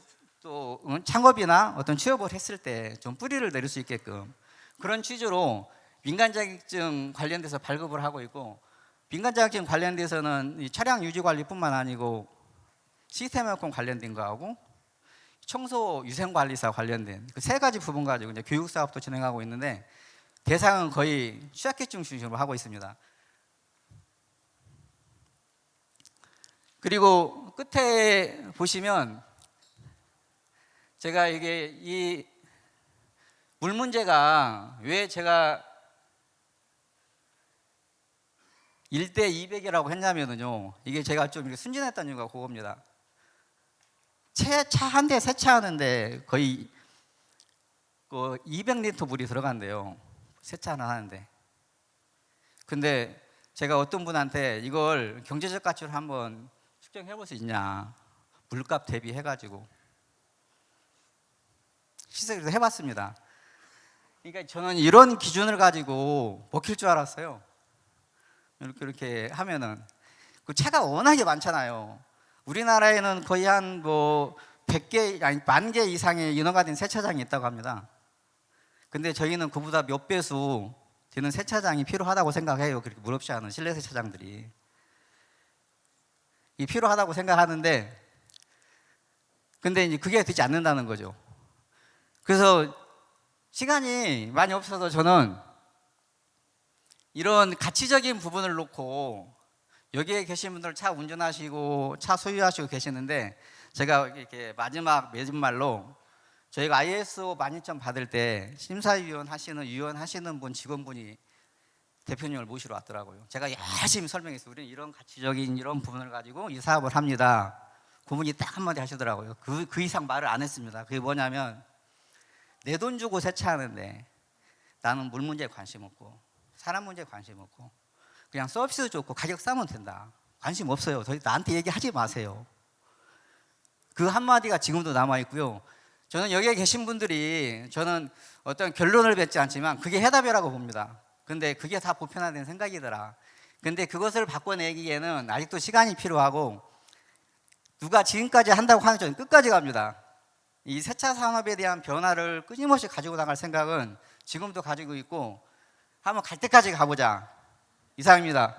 창업이나 어떤 취업을 했을 때 좀 뿌리를 내릴 수 있게끔 그런 취지로 민간 자격증 관련돼서 발급을 하고 있고 민간 자격증 관련돼서는 이 차량 유지 관리뿐만 아니고 시스템 에어컨 관련된 거하고 청소 위생관리사 관련된 그 세 가지 부분 가지고 이제 교육 사업도 진행하고 있는데 대상은 거의 취약계층 중심으로 하고 있습니다. 그리고 끝에 보시면 제가 이게 이 물 문제가 왜 제가 1대 200이라고 했냐면요. 이게 제가 좀 이렇게 순진했다는 이유가 그겁니다. 차 한 대 세차하는데 거의 그 200리터 물이 들어간대요. 세차 하나 하는데. 근데 제가 어떤 분한테 이걸 경제적 가치로 한번 측정해 볼 수 있냐. 물값 대비해가지고 시세를 해봤습니다. 그러니까 저는 이런 기준을 가지고 먹힐 줄 알았어요. 이렇게 하면은 그 차가 워낙에 많잖아요. 우리나라에는 거의 한 뭐 100개 아니 10,000개 이상의 인허가 된 세차장이 있다고 합니다. 근데 저희는 그보다 몇 배수 되는 세차장이 필요하다고 생각해요. 그렇게 물 없이 하는 실내 세차장들이 이 필요하다고 생각하는데 근데 이제 그게 되지 않는다는 거죠. 그래서 시간이 많이 없어서 저는 이런 가치적인 부분을 놓고 여기에 계신 분들 차 운전하시고 차 소유하시고 계시는데 제가 이렇게 마지막 맺은말로 저희가 ISO 12000 받을 때 심사위원 하시는 분 직원분이 대표님을 모시러 왔더라고요. 제가 열심히 설명했어요. 우리는 이런 가치적인 이런 부분을 가지고 이 사업을 합니다. 그분이 딱 한마디 하시더라고요. 그 이상 말을 안 했습니다. 그게 뭐냐면 내 돈 주고 세차하는데 나는 물 문제에 관심 없고 사람 문제에 관심 없고 그냥 서비스 좋고 가격 싸면 된다. 관심 없어요. 나한테 얘기하지 마세요. 그 한마디가 지금도 남아있고요. 저는 여기에 계신 분들이 저는 어떤 결론을 맺지 않지만 그게 해답이라고 봅니다. 근데 그게 다 보편화된 생각이더라. 근데 그것을 바꿔내기에는 아직도 시간이 필요하고 누가 지금까지 한다고 하는 저는 끝까지 갑니다. 이 세차 산업에 대한 변화를 끊임없이 가지고 나갈 생각은 지금도 가지고 있고 한번 갈 때까지 가보자. 이상입니다.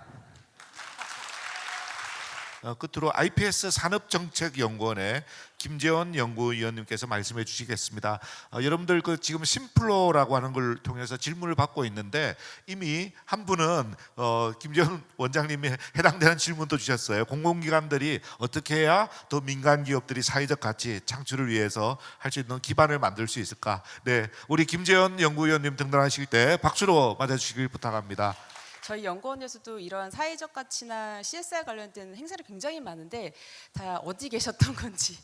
끝으로 IPS 산업정책연구원의 김재원 연구위원님께서 말씀해 주시겠습니다. 여러분들 그 지금 심플로라고 하는 걸 통해서 질문을 받고 있는데 이미 한 분은 김재원 원장님이 해당되는 질문도 주셨어요. 공공기관들이 어떻게 해야 더 민간 기업들이 사회적 가치 창출을 위해서 할 수 있는 기반을 만들 수 있을까? 네, 우리 김재원 연구위원님 등단하실 때 박수로 맞아주시길 부탁합니다. 저희 연구원에서도 이러한 사회적 가치나 CSR 관련된 행사를 굉장히 많은데 다 어디 계셨던 건지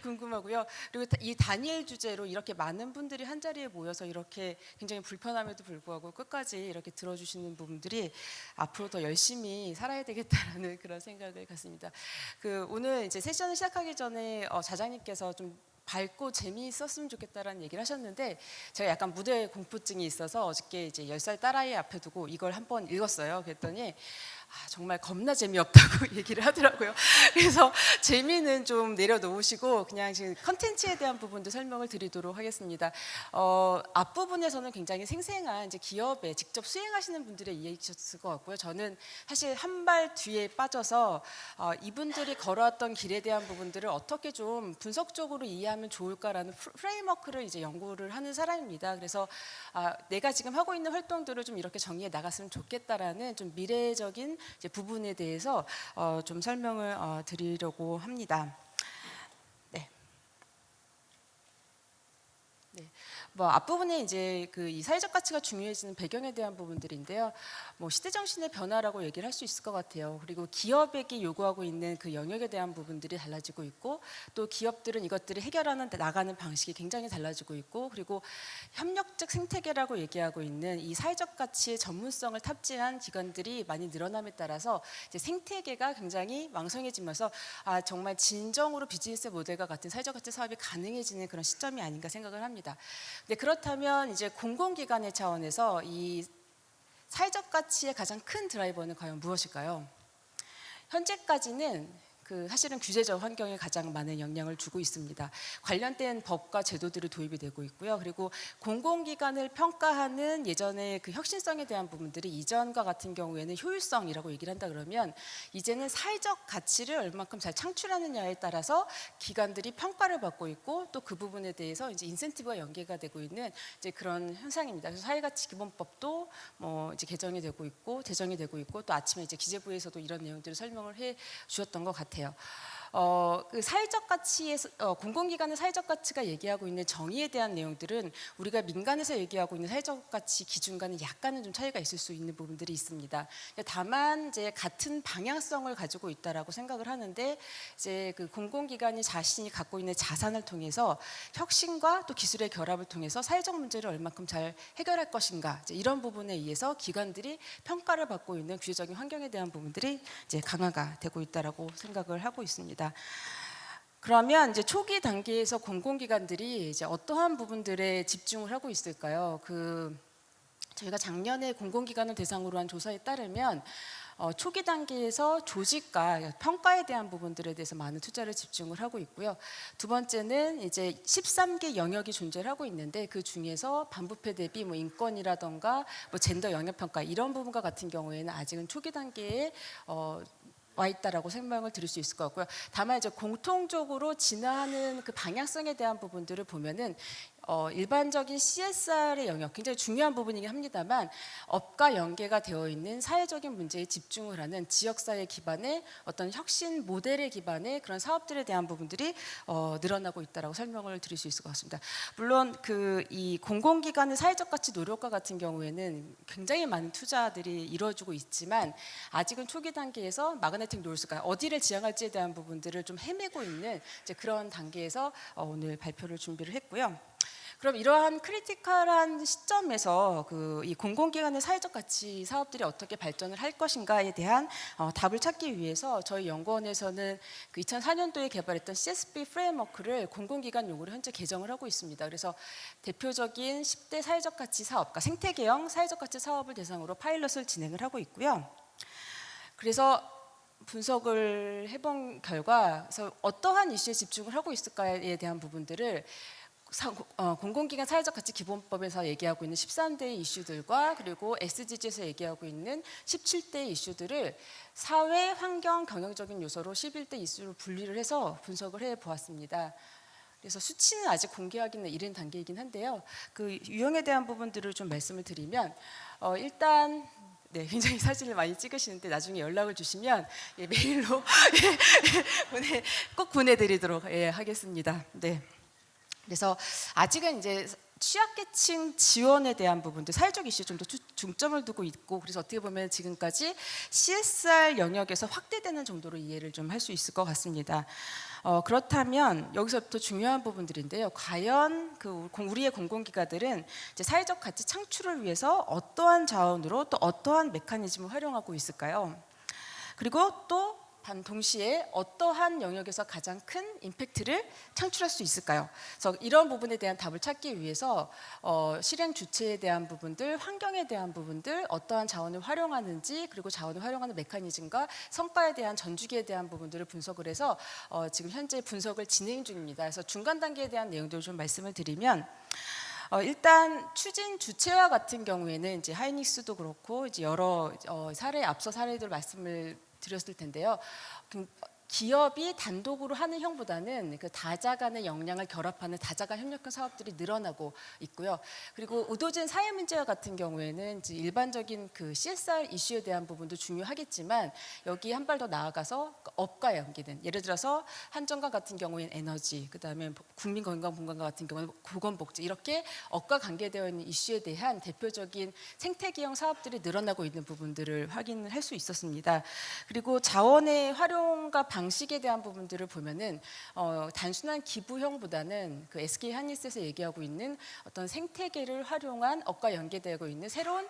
궁금하고요. 그리고 이 단일 주제로 이렇게 많은 분들이 한 자리에 모여서 이렇게 굉장히 불편함에도 불구하고 끝까지 이렇게 들어주시는 부분들이 앞으로 더 열심히 살아야 되겠다라는 그런 생각을 갖습니다. 오늘 이제 세션을 시작하기 전에 자장님께서 좀 밝고 재미있었으면 좋겠다라는 얘기를 하셨는데 제가 약간 무대 공포증이 있어서 어저께 이제 10살 딸아이 앞에 두고 이걸 한번 읽었어요. 그랬더니 정말 겁나 재미없다고 얘기를 하더라고요. 그래서 재미는 좀 내려놓으시고 그냥 지금 컨텐츠에 대한 부분도 설명을 드리도록 하겠습니다. 앞부분에서는 굉장히 생생한 이제 기업에 직접 수행하시는 분들의 이야기셨을 것 같고요. 저는 사실 한 발 뒤에 빠져서 이분들이 걸어왔던 길에 대한 부분들을 어떻게 좀 분석적으로 이해하면 좋을까라는 프레임워크를 이제 연구를 하는 사람입니다. 그래서 내가 지금 하고 있는 활동들을 좀 이렇게 정리해 나갔으면 좋겠다라는 좀 미래적인 이제 부분에 대해서 좀 설명을 드리려고 합니다. 네. 뭐 앞부분에 이제 이 사회적 가치가 중요해지는 배경에 대한 부분들인데요. 뭐 시대 정신의 변화라고 얘기를 할 수 있을 것 같아요. 그리고 기업에게 요구하고 있는 그 영역에 대한 부분들이 달라지고 있고 또 기업들은 이것들을 해결하는 나가는 방식이 굉장히 달라지고 있고 그리고 협력적 생태계라고 얘기하고 있는 이 사회적 가치의 전문성을 탑재한 기관들이 많이 늘어남에 따라서 이제 생태계가 굉장히 왕성해지면서 정말 진정으로 비즈니스 모델과 같은 사회적 가치 사업이 가능해지는 그런 시점이 아닌가 생각을 합니다. 네, 그렇다면 이제 공공기관의 차원에서 이 사회적 가치의 가장 큰 드라이버는 과연 무엇일까요? 현재까지는 사실은 규제적 환경에 가장 많은 영향을 주고 있습니다. 관련된 법과 제도들이 도입이 되고 있고요. 그리고 공공기관을 평가하는 예전의 그 혁신성에 대한 부분들이 이전과 같은 경우에는 효율성이라고 얘기를 한다 그러면 이제는 사회적 가치를 얼마큼 잘 창출하느냐에 따라서 기관들이 평가를 받고 있고 또 그 부분에 대해서 이제 인센티브가 연계가 되고 있는 이제 그런 현상입니다. 그래서 사회가치 기본법도 뭐 이제 개정이 되고 있고 제정이 되고 있고 또 아침에 이제 기재부에서도 이런 내용들을 설명을 해 주셨던 것 같아요. 그 사회적 가치에서 공공기관의 사회적 가치가 얘기하고 있는 정의에 대한 내용들은 우리가 민간에서 얘기하고 있는 사회적 가치 기준과는 약간은 좀 차이가 있을 수 있는 부분들이 있습니다. 다만 이제 같은 방향성을 가지고 있다라고 생각을 하는데 이제 그 공공기관이 자신이 갖고 있는 자산을 통해서 혁신과 또 기술의 결합을 통해서 사회적 문제를 얼마큼 잘 해결할 것인가 이제 이런 부분에 의해서 기관들이 평가를 받고 있는 규제적인 환경에 대한 부분들이 이제 강화가 되고 있다라고 생각을 하고 있습니다. 그러면 이제 초기 단계에서 공공기관들이 이제 어떠한 부분들에 집중을 하고 있을까요? 저희가 작년에 공공기관을 대상으로 한 조사에 따르면 초기 단계에서 조직과 평가에 대한 부분들에 대해서 많은 투자를 집중을 하고 있고요. 두 번째는 이제 13개 영역이 존재를 하고 있는데 그 중에서 반부패 대비 뭐 인권이라던가 뭐 젠더 영역 평가 이런 부분과 같은 경우에는 아직은 초기 단계에 와 있다라고 설명을 드릴 수 있을 것 같고요. 다만 이제 공통적으로 진화하는 그 방향성에 대한 부분들을 보면은 일반적인 CSR의 영역 굉장히 중요한 부분이긴 합니다만 업과 연계가 되어 있는 사회적인 문제에 집중을 하는 지역사회 기반의 어떤 혁신 모델의 기반의 그런 사업들에 대한 부분들이 늘어나고 있다라고 설명을 드릴 수 있을 것 같습니다. 물론 이 공공기관의 사회적 가치 노력과 같은 경우에는 굉장히 많은 투자들이 이루어지고 있지만 아직은 초기 단계에서 마그네틱 롤스가 어디를 지향할지에 대한 부분들을 좀 헤매고 있는 이제 그런 단계에서 오늘 발표를 준비를 했고요. 그럼 이러한 크리티컬한 시점에서 이 공공기관의 사회적 가치 사업들이 어떻게 발전을 할 것인가에 대한 답을 찾기 위해서 저희 연구원에서는 2004년도에 개발했던 CSP 프레임워크를 공공기관 용어로 현재 개정을 하고 있습니다. 그래서 대표적인 10대 사회적 가치 사업, 그러니까 생태계형 사회적 가치 사업을 대상으로 파일럿을 진행을 하고 있고요. 그래서 분석을 해본 결과 그래서 어떠한 이슈에 집중을 하고 있을까에 대한 부분들을 공공기관 사회적 가치 기본법에서 얘기하고 있는 13대의 이슈들과 그리고 SDG에서 얘기하고 있는 17대의 이슈들을 사회, 환경, 경영적인 요소로 11대 이슈로 분리를 해서 분석을 해 보았습니다. 그래서 수치는 아직 공개하기는 이른 단계이긴 한데요. 그 유형에 대한 부분들을 좀 말씀을 드리면 일단 네, 굉장히 사진을 많이 찍으시는데 나중에 연락을 주시면 메일로 꼭 보내드리도록 하겠습니다. 네. 그래서 아직은 이제 취약계층 지원에 대한 부분들, 사회적 이슈에 좀 더 중점을 두고 있고, 그래서 어떻게 보면 지금까지 CSR 영역에서 확대되는 정도로 이해를 좀 할 수 있을 것 같습니다. 그렇다면 여기서부터 중요한 부분들인데요. 과연 우리의 공공기관들은 이제 사회적 가치 창출을 위해서 어떠한 자원으로 또 어떠한 메커니즘을 활용하고 있을까요? 그리고 또 동시에 어떠한 영역에서 가장 큰 임팩트를 창출할 수 있을까요? 그래서 이런 부분에 대한 답을 찾기 위해서 실행 주체에 대한 부분들, 환경에 대한 부분들, 어떠한 자원을 활용하는지, 그리고 자원을 활용하는 메커니즘과 성과에 대한 전주기에 대한 부분들을 분석을 해서 지금 현재 분석을 진행 중입니다. 그래서 중간 단계에 대한 내용들을 좀 말씀을 드리면, 일단 추진 주체와 같은 경우에는 이제 하이닉스도 그렇고 이제 여러 앞서 사례들 말씀을 드렸을 텐데요. 기업이 단독으로 하는 형보다는 그 다자 간의 역량을 결합하는 다자 간 협력형 사업들이 늘어나고 있고요. 그리고 의도진 사회 문제와 같은 경우에는 이제 일반적인 그 CSR 이슈에 대한 부분도 중요하겠지만 여기 한 발 더 나아가서 업과 연계된, 예를 들어서 한정과 같은 경우에는 에너지, 그다음에 국민건강보건과 같은 경우는 보건복지, 이렇게 업과 관계되어 있는 이슈에 대한 대표적인 생태계형 사업들이 늘어나고 있는 부분들을 확인을 할 수 있었습니다. 그리고 자원의 활용과 방식에 대한 부분들을 보면은 단순한 기부형보다는 그 SK 하이닉스에서 얘기하고 있는 어떤 생태계를 활용한 업과 연계되고 있는 새로운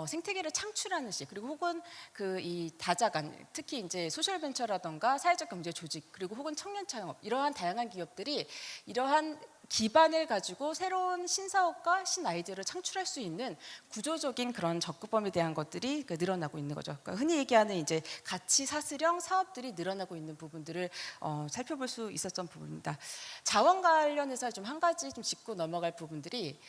생태계를 창출하는 식, 그리고 혹은 그 이 다자간, 특히 이제 소셜 벤처라던가 사회적 경제 조직, 그리고 혹은 청년 창업, 이러한 다양한 기업들이 이러한 기반을 가지고 새로운 신사업과 신아이디어를 창출할 수 있는 구조적인 그런 접근법에 대한 것들이 늘어나고 있는 거죠. 그러니까 흔히 얘기하는 이제 가치 사슬형 사업들이 늘어나고 있는 부분들을 살펴볼 수 있었던 부분입니다. 자원 관련해서 좀 한 가지 좀 짚고 넘어갈 부분들이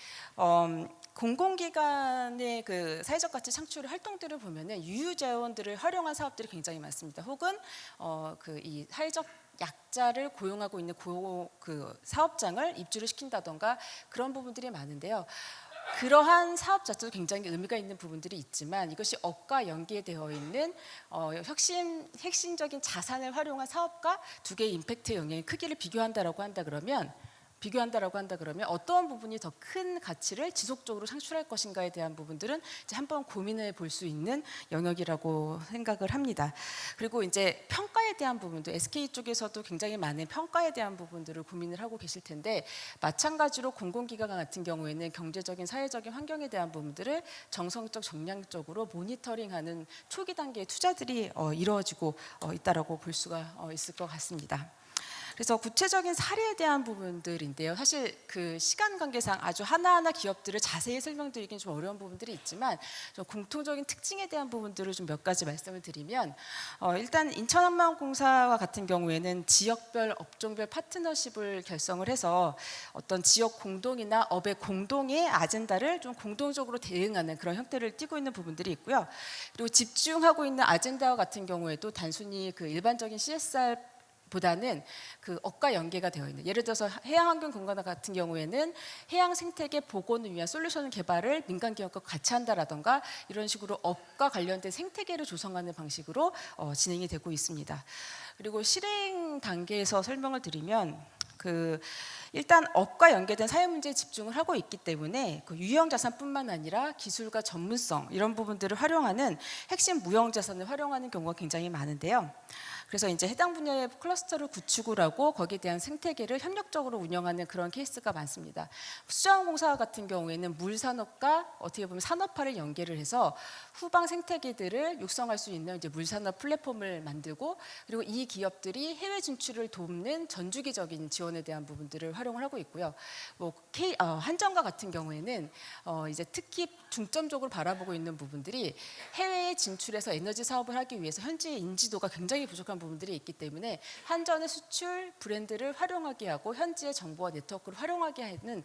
공공기관의 그 사회적 가치 창출 활동들을 보면은 유휴 자원들을 활용한 사업들이 굉장히 많습니다. 혹은 그 이 사회적 약자를 고용하고 있는 그 사업장을 입주를 시킨다던가 그런 부분들이 많은데요. 그러한 사업 자체도 굉장히 의미가 있는 부분들이 있지만 이것이 업과 연계되어 있는 핵심적인 자산을 활용한 사업과 두 개의 임팩트의 영향의 크기를 비교한다라고 한다 그러면 어떠한 부분이 더 큰 가치를 지속적으로 창출할 것인가에 대한 부분들은 이제 한번 고민해 볼 수 있는 영역이라고 생각을 합니다. 그리고 이제 평가에 대한 부분도 SK 쪽에서도 굉장히 많은 평가에 대한 부분들을 고민을 하고 계실 텐데, 마찬가지로 공공기관 같은 경우에는 경제적인, 사회적인 환경에 대한 부분들을 정성적, 정량적으로 모니터링하는 초기 단계의 투자들이 이루어지고 있다라고 볼 수가 있을 것 같습니다. 그래서 구체적인 사례에 대한 부분들인데요. 사실 그 시간 관계상 아주 하나하나 기업들을 자세히 설명드리기는 좀 어려운 부분들이 있지만 좀 공통적인 특징에 대한 부분들을 좀 몇 가지 말씀을 드리면, 일단 인천한마공사와 같은 경우에는 지역별, 업종별 파트너십을 결성을 해서 어떤 지역 공동이나 업의 공동의 아젠다를 좀 공동적으로 대응하는 그런 형태를 띠고 있는 부분들이 있고요. 그리고 집중하고 있는 아젠다와 같은 경우에도 단순히 그 일반적인 CSR 보다는 그 업과 연계가 되어 있는, 예를 들어서 해양환경공간 같은 경우에는 해양 생태계 복원을 위한 솔루션 개발을 민간 기업과 같이 한다라던가 이런 식으로 업과 관련된 생태계를 조성하는 방식으로 진행이 되고 있습니다. 그리고 실행 단계에서 설명을 드리면 일단 업과 연계된 사회 문제에 집중을 하고 있기 때문에 그 유형 자산뿐만 아니라 기술과 전문성, 이런 부분들을 활용하는 핵심 무형 자산을 활용하는 경우가 굉장히 많은데요. 그래서 이제 해당 분야의 클러스터를 구축을 하고 거기에 대한 생태계를 협력적으로 운영하는 그런 케이스가 많습니다. 수자원공사 같은 경우에는 물 산업과 어떻게 보면 산업화를 연계를 해서 후방 생태계들을 육성할 수 있는 이제 물산업 플랫폼을 만들고, 그리고 이 기업들이 해외 진출을 돕는 전주기적인 지원에 대한 부분들을 활용을 하고 있고요. 한정과 같은 경우에는 이제 특히 중점적으로 바라보고 있는 부분들이 해외에 진출해서 에너지 사업을 하기 위해서 현지의 인지도가 굉장히 부족한 대한 부분들이 있기 때문에 한전의 수출 브랜드를 활용하게 하고 현지의 정보와 네트워크를 활용하게 하는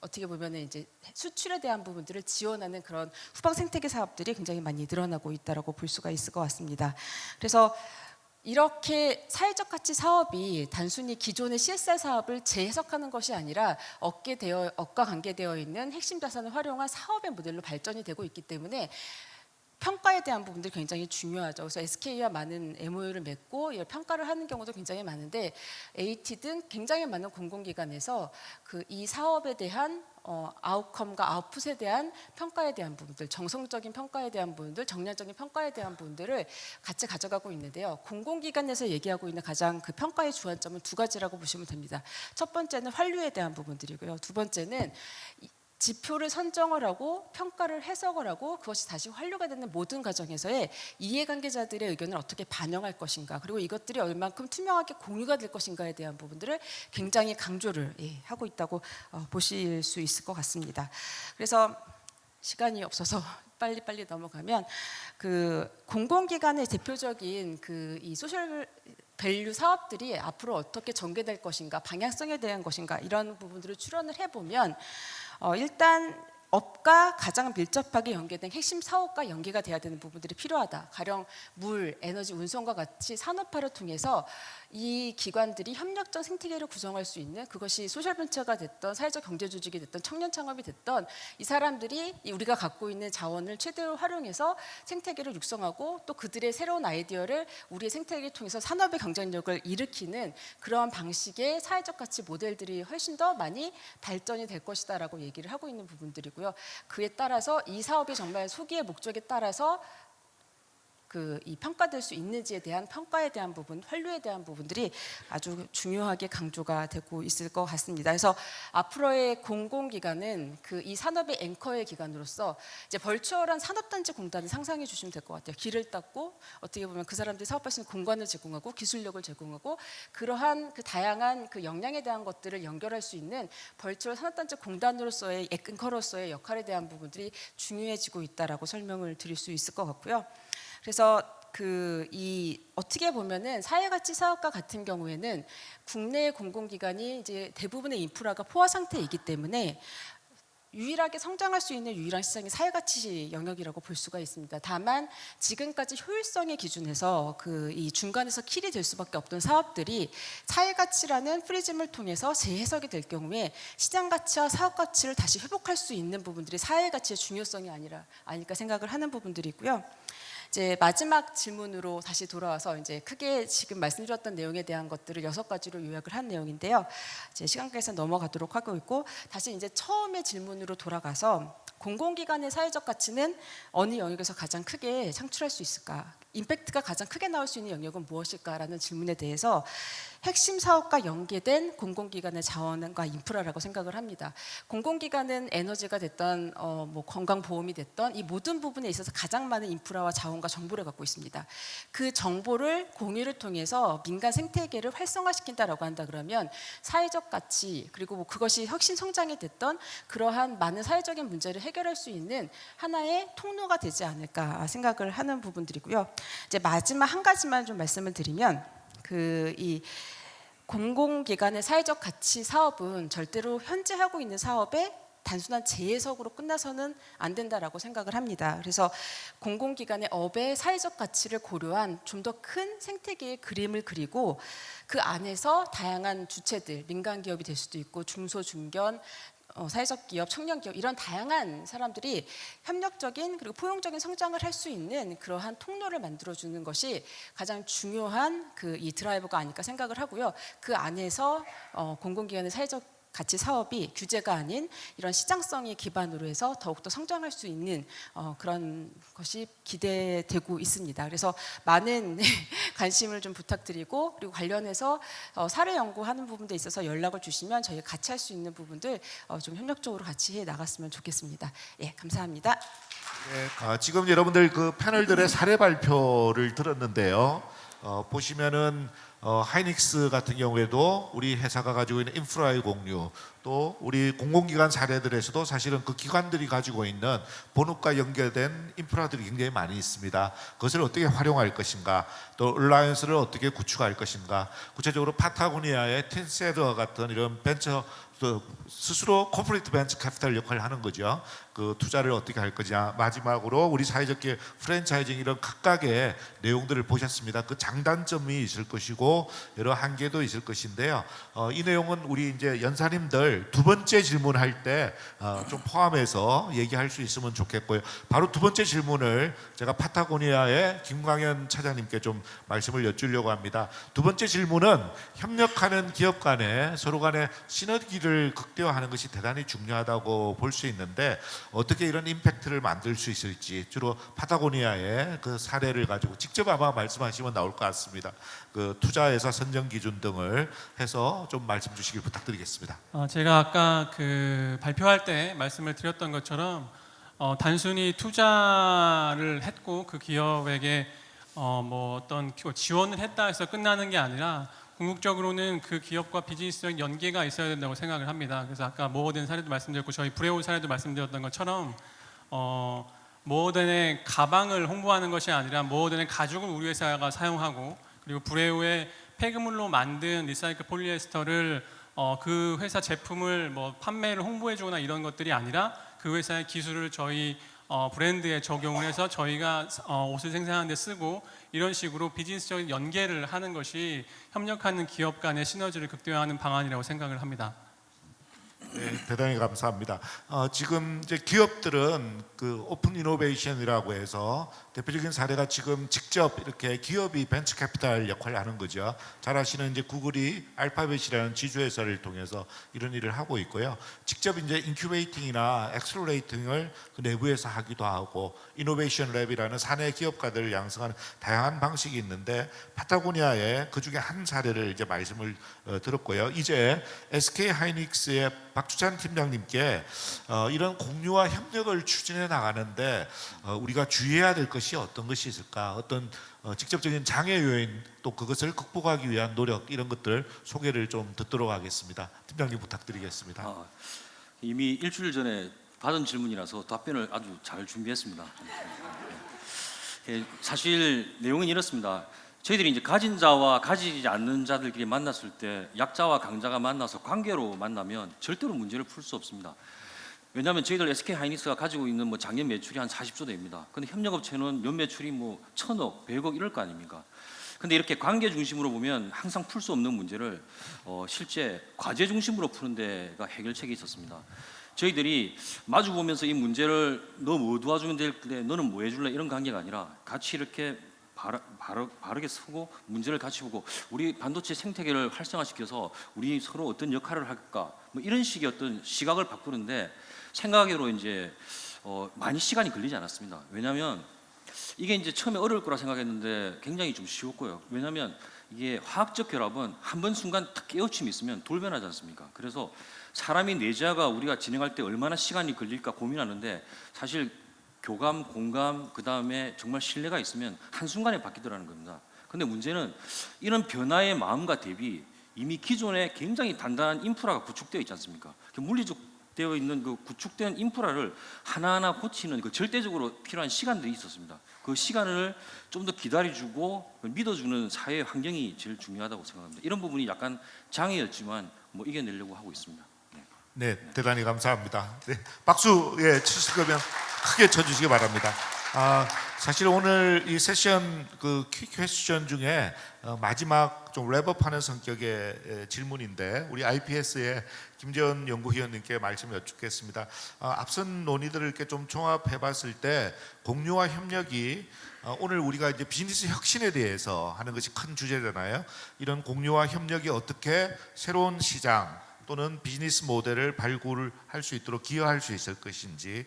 어떻게 보면은 이제 수출에 대한 부분들을 지원하는 그런 후방 생태계 사업들이 굉장히 많이 늘어나고 있다라고 볼 수가 있을 것 같습니다. 그래서 이렇게 사회적 가치 사업이 단순히 기존의 CSR 사업을 재해석하는 것이 아니라 억과 관계되어 있는 핵심 자산을 활용한 사업의 모델로 발전이 되고 있기 때문에 평가에 대한 부분들이 굉장히 중요하죠. 그래서 SK와 많은 MOU를 맺고 평가를 하는 경우도 굉장히 많은데 AT 등 굉장히 많은 공공기관에서 이 사업에 대한 아웃컴과 아웃풋에 대한 평가에 대한 부분들, 정성적인 평가에 대한 부분들, 정량적인 평가에 대한 부분들을 같이 가져가고 있는데요. 공공기관에서 얘기하고 있는 가장 그 평가의 주안점은 두 가지라고 보시면 됩니다. 첫 번째는 환류에 대한 부분들이고요. 두 번째는 지표를 선정을 하고 평가를 해석을 하고 그것이 다시 환류가 되는 모든 과정에서의 이해관계자들의 의견을 어떻게 반영할 것인가, 그리고 이것들이 얼만큼 투명하게 공유가 될 것인가에 대한 부분들을 굉장히 강조를 하고 있다고 보실 수 있을 것 같습니다. 그래서 시간이 없어서 빨리 넘어가면 공공기관의 대표적인 이 소셜 밸류 사업들이 앞으로 어떻게 전개될 것인가, 방향성에 대한 것인가, 이런 부분들을 추론을 해보면 일단 업과 가장 밀접하게 연계된 핵심 사업과 연계가 돼야 되는 부분들이 필요하다. 가령 물, 에너지, 운송과 같이 산업화를 통해서 이 기관들이 협력적 생태계를 구성할 수 있는, 그것이 소셜벤처가 됐던 사회적 경제조직이 됐던 청년 창업이 됐던, 이 사람들이 우리가 갖고 있는 자원을 최대로 활용해서 생태계를 육성하고 또 그들의 새로운 아이디어를 우리의 생태계를 통해서 산업의 경쟁력을 일으키는 그러한 방식의 사회적 가치 모델들이 훨씬 더 많이 발전이 될 것이다라고 얘기를 하고 있는 부분들이고요. 그에 따라서 이 사업이 정말 소기의 목적에 따라서 이 평가될 수 있는지에 대한 평가에 대한 부분, 환류에 대한 부분들이 아주 중요하게 강조가 되고 있을 것 같습니다. 그래서 앞으로의 공공기관은 이 산업의 앵커의 기관으로서 이제 벌추얼한 산업단지 공단을 상상해 주시면 될 것 같아요. 길을 닦고 어떻게 보면 그 사람들이 사업할 수 있는 공간을 제공하고 기술력을 제공하고 그러한 다양한 역량에 대한 것들을 연결할 수 있는 벌추얼 산업단지 공단으로서의 앵커로서의 역할에 대한 부분들이 중요해지고 있다라고 설명을 드릴 수 있을 것 같고요. 그래서 어떻게 보면은 사회가치 사업과 같은 경우에는 국내 공공기관이 이제 대부분의 인프라가 포화 상태이기 때문에 유일하게 성장할 수 있는 유일한 시장이 사회가치 영역이라고 볼 수가 있습니다. 다만 지금까지 효율성의 기준에서 이 중간에서 킬이 될 수밖에 없던 사업들이 사회가치라는 프리즘을 통해서 재해석이 될 경우에 시장가치와 사업가치를 다시 회복할 수 있는 부분들이 사회가치의 중요성이 아닐까 생각을 하는 부분들이 있고요. 이제 마지막 질문으로 다시 돌아와서 이제 크게 지금 말씀드렸던 내용에 대한 것들을 6가지로 요약을 한 내용인데요. 이제 시간 관계에서 넘어가도록 하고 있고, 다시 이제 처음의 질문으로 돌아가서 공공기관의 사회적 가치는 어느 영역에서 가장 크게 창출할 수 있을까? 임팩트가 가장 크게 나올 수 있는 영역은 무엇일까라는 질문에 대해서 핵심 사업과 연계된 공공기관의 자원과 인프라라고 생각을 합니다. 공공기관은 에너지가 됐던 건강보험이 됐던 이 모든 부분에 있어서 가장 많은 인프라와 자원과 정보를 갖고 있습니다. 그 정보를 공유를 통해서 민간 생태계를 활성화시킨다라고 한다 그러면 사회적 가치, 그리고 그것이 혁신 성장이 됐던 그러한 많은 사회적인 문제를 해결할 수 있는 하나의 통로가 되지 않을까 생각을 하는 부분들이고요. 이제 마지막 한 가지만 좀 말씀을 드리면 이 공공기관의 사회적 가치 사업은 절대로 현재 하고 있는 사업의 단순한 재해석으로 끝나서는 안 된다라고 생각을 합니다. 그래서 공공기관의 업의 사회적 가치를 고려한 좀 더 큰 생태계의 그림을 그리고 그 안에서 다양한 주체들, 민간 기업이 될 수도 있고 중소 중견, 사회적 기업, 청년 기업, 이런 다양한 사람들이 협력적인 그리고 포용적인 성장을 할 수 있는 그러한 통로를 만들어주는 것이 가장 중요한 이 드라이버가 아닐까 생각을 하고요. 그 안에서 공공기관의 사회적 가치 사업이 규제가 아닌 이런 시장성의 기반으로 해서 더욱더 성장할 수 있는 그런 것이 기대되고 있습니다. 그래서 많은 관심을 좀 부탁드리고, 그리고 관련해서 사례 연구하는 부분에 있어서 연락을 주시면 저희가 같이 할 수 있는 부분들 좀 협력적으로 같이 해 나갔으면 좋겠습니다. 예, 감사합니다. 네, 지금 여러분들 패널들의 사례 발표를 들었는데요. 보시면은 하이닉스 같은 경우에도 우리 회사가 가지고 있는 인프라의 공유, 또 우리 공공기관 사례들에서도 사실은 그 기관들이 가지고 있는 본업과 연결된 인프라들이 굉장히 많이 있습니다. 그것을 어떻게 활용할 것인가, 또 얼라이언스를 어떻게 구축할 것인가, 구체적으로 파타고니아의 텐세드와 같은 이런 벤처 스스로 코퍼레이트 벤처 캐피탈 역할을 하는 거죠. 그 투자를 어떻게 할 거냐. 마지막으로 우리 사회적 기업 프랜차이징 이런 각각의 내용들을 보셨습니다. 그 장단점이 있을 것이고 여러 한계도 있을 것인데요. 이 내용은 우리 이제 연사님들 두 번째 질문할 때 좀 포함해서 얘기할 수 있으면 좋겠고요. 바로 두 번째 질문을 제가 파타고니아의 김광현 차장님께 좀 말씀을 여쭈려고 합니다. 두 번째 질문은 협력하는 기업 간에 서로 간에 시너기를 극대화하는 것이 대단히 중요하다고 볼 수 있는데 어떻게 이런 임팩트를 만들 수 있을지 주로 파타고니아의 그 사례를 가지고 직접 아마 말씀하시면 나올 것 같습니다. 그 투자회사 선정 기준 등을 해서 좀 말씀 주시길 부탁드리겠습니다. 제가 아까 그 발표할 때 말씀을 드렸던 것처럼 단순히 투자를 했고 그 기업에게 뭐 어떤 지원을 했다 해서 끝나는 게 아니라 궁극적으로는 그 기업과 비즈니스적 연계가 있어야 된다고 생각을 합니다. 그래서 아까 모어덴 사례도 말씀드렸고 저희 브레오 사례도 말씀드렸던 것처럼 모어덴의 가방을 홍보하는 것이 아니라 모어덴의 가죽을 우리 회사가 사용하고 그리고 브레오의 폐기물로 만든 리사이클 폴리에스터를 그 회사 제품을 뭐 판매를 홍보해주거나 이런 것들이 아니라 그 회사의 기술을 저희 브랜드에 적용을 해서 저희가 옷을 생산하는 데 쓰고 이런 식으로 비즈니스적인 연계를 하는 것이 협력하는 기업 간의 시너지를 극대화하는 방안이라고 생각을 합니다. 네, 대단히 감사합니다. 지금 이제 기업들은 그 오픈 이노베이션이라고 해서 대표적인 사례가 지금 직접 이렇게 기업이 벤처 캐피탈 역할을 하는 거죠. 잘 아시는 이제 구글이 알파벳이라는 지주회사를 통해서 이런 일을 하고 있고요. 직접 이제 인큐베이팅이나 엑셀러레이팅을 그 내부에서 하기도 하고 이노베이션 랩이라는 사내 기업가들을 양성하는 다양한 방식이 있는데 파타고니아의 그 중에 한 사례를 이제 말씀을 들었고요. 이제 SK 하이닉스의 박주찬 팀장님께 이런 공유와 협력을 추진해 나가는데 우리가 주의해야 될 것이 어떤 것이 있을까? 어떤 직접적인 장애 요인 또 그것을 극복하기 위한 노력 이런 것들 소개를 좀 듣도록 하겠습니다. 팀장님 부탁드리겠습니다. 이미 일주일 전에 받은 질문이라서 답변을 아주 잘 준비했습니다. 사실 내용은 이렇습니다. 저희들이 이제 가진 자와 가지지 않는 자들끼리 만났을 때 약자와 강자가 만나서 관계로 만나면 절대로 문제를 풀 수 없습니다. 왜냐하면 저희들 SK 하이닉스가 가지고 있는 뭐 작년 매출이 한 40조 대입니다. 근데 협력업체는 연 매출이 뭐 1,000억, 100억 이럴 거 아닙니까? 근데 이렇게 관계 중심으로 보면 항상 풀 수 없는 문제를 실제 과제 중심으로 푸는 데가 해결책이 있었습니다. 저희들이 마주 보면서 이 문제를 너 뭐 도와주면 될 때 너는 뭐 해줄래 이런 관계가 아니라 같이 이렇게 바르게 서고 문제를 같이 보고 우리 반도체 생태계를 활성화시켜서 우리 서로 어떤 역할을 할까 뭐 이런 식의 어떤 시각을 바꾸는데 생각으로 이제 많이 시간이 걸리지 않았습니다. 왜냐하면 이게 이제 처음에 어려울 거라 생각했는데 굉장히 좀 쉬웠고요. 왜냐하면 이게 화학적 결합은 한 번 순간 딱 깨우침이 있으면 돌변하지 않습니까? 그래서 사람이 뇌자가 우리가 진행할 때 얼마나 시간이 걸릴까 고민하는데 사실 교감, 공감, 그 다음에 정말 신뢰가 있으면 한순간에 바뀌더라는 겁니다. 근데 문제는 이런 변화의 마음과 대비 이미 기존에 굉장히 단단한 인프라가 구축되어 있지 않습니까? 물리적 되어 있는 그 구축된 인프라를 하나하나 고치는 그 절대적으로 필요한 시간들이 있었습니다. 그 시간을 좀 더 기다려주고 믿어주는 사회 환경이 제일 중요하다고 생각합니다. 이런 부분이 약간 장애였지만 뭐 이겨내려고 하고 있습니다. 네, 대단히 감사합니다. 네, 박수 치실 거면 크게 쳐주시기 바랍니다. 사실 오늘 이 세션 그 퀴퀘스천 중에 마지막 좀 랩업하는 성격의 질문인데 우리 IPS의 김재원 연구위원님께 말씀 여쭙겠습니다. 앞선 논의들을 이렇게 좀 종합해봤을 때 공유와 협력이 오늘 우리가 이제 비즈니스 혁신에 대해서 하는 것이 큰 주제잖아요. 이런 공유와 협력이 어떻게 새로운 시장 또는 비즈니스 모델을 발굴할 수 있도록 기여할 수 있을 것인지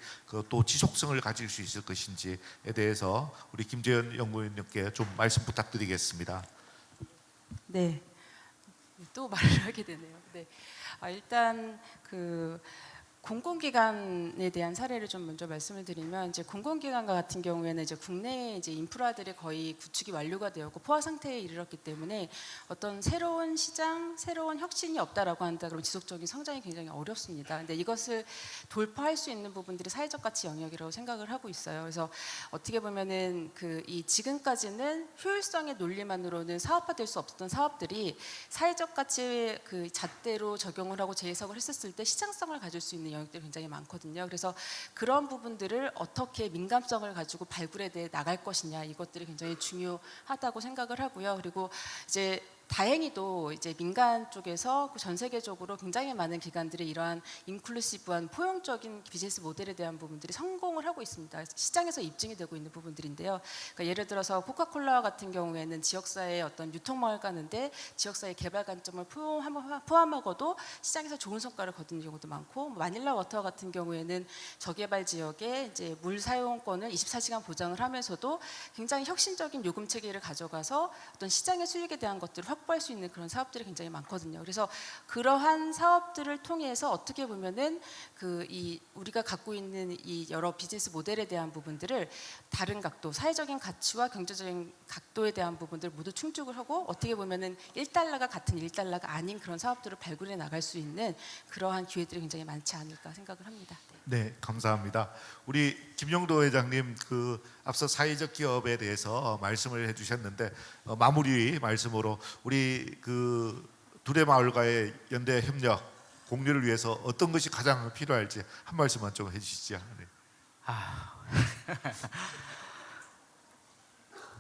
또 지속성을 가질 수 있을 것인지에 대해서 우리 김재현 연구위원님께 좀 말씀 부탁드리겠습니다. 네, 또 말을 하게 되네요. 네, 일단 그 공공기관에 대한 사례를 좀 먼저 말씀을 드리면 이제 공공기관과 같은 경우에는 이제 국내에 이제 인프라들이 거의 구축이 완료가 되었고 포화 상태에 이르렀기 때문에 어떤 새로운 시장, 새로운 혁신이 없다라고 한다 그러면 지속적인 성장이 굉장히 어렵습니다. 근데 이것을 돌파할 수 있는 부분들이 사회적 가치 영역이라고 생각을 하고 있어요. 그래서 어떻게 보면은 이 지금까지는 효율성의 논리만으로는 사업화될 수 없었던 사업들이 사회적 가치의 그 잣대로 적용을 하고 재해석을 했었을 때 시장성을 가질 수 있는 영역들이 굉장히 많거든요. 그래서 그런 부분들을 어떻게 민감성을 가지고 발굴해 나갈 것이냐 이것들이 굉장히 중요하다고 생각을 하고요. 그리고 이제 다행히도 이제 민간 쪽에서 전 세계적으로 굉장히 많은 기관들이 이러한 인클루시브한 포용적인 비즈니스 모델에 대한 부분들이 성공을 하고 있습니다. 시장에서 입증이 되고 있는 부분들인데요. 그러니까 예를 들어서 코카콜라 같은 경우에는 지역사회의 어떤 유통망을 까는데 지역사회 개발 관점을 포함하고도 시장에서 좋은 성과를 거두는 경우도 많고, 마닐라 워터 같은 경우에는 저개발 지역에 이제 물 사용권을 24시간 보장을 하면서도 굉장히 혁신적인 요금 체계를 가져가서 어떤 시장의 수익에 대한 것들을 확보할 수 있는 그런 사업들이 굉장히 많거든요. 그래서 그러한 사업들을 통해서 어떻게 보면은 우리가 갖고 있는 이 여러 비즈니스 모델에 대한 부분들을 다른 각도, 사회적인 가치와 경제적인 각도에 대한 부분들 모두 충족을 하고 어떻게 보면은 1달러가 같은 1달러가 아닌 그런 사업들을 발굴해 나갈 수 있는 그러한 기회들이 굉장히 많지 않을까 생각을 합니다. 네, 감사합니다. 우리 김영도 회장님 앞서 사회적 기업에 대해서 말씀을 해주셨는데 마무리 말씀으로 우리 두레마을과의 연대 협력 공유를 위해서 어떤 것이 가장 필요할지 한 말씀만 좀 해주시죠. 네.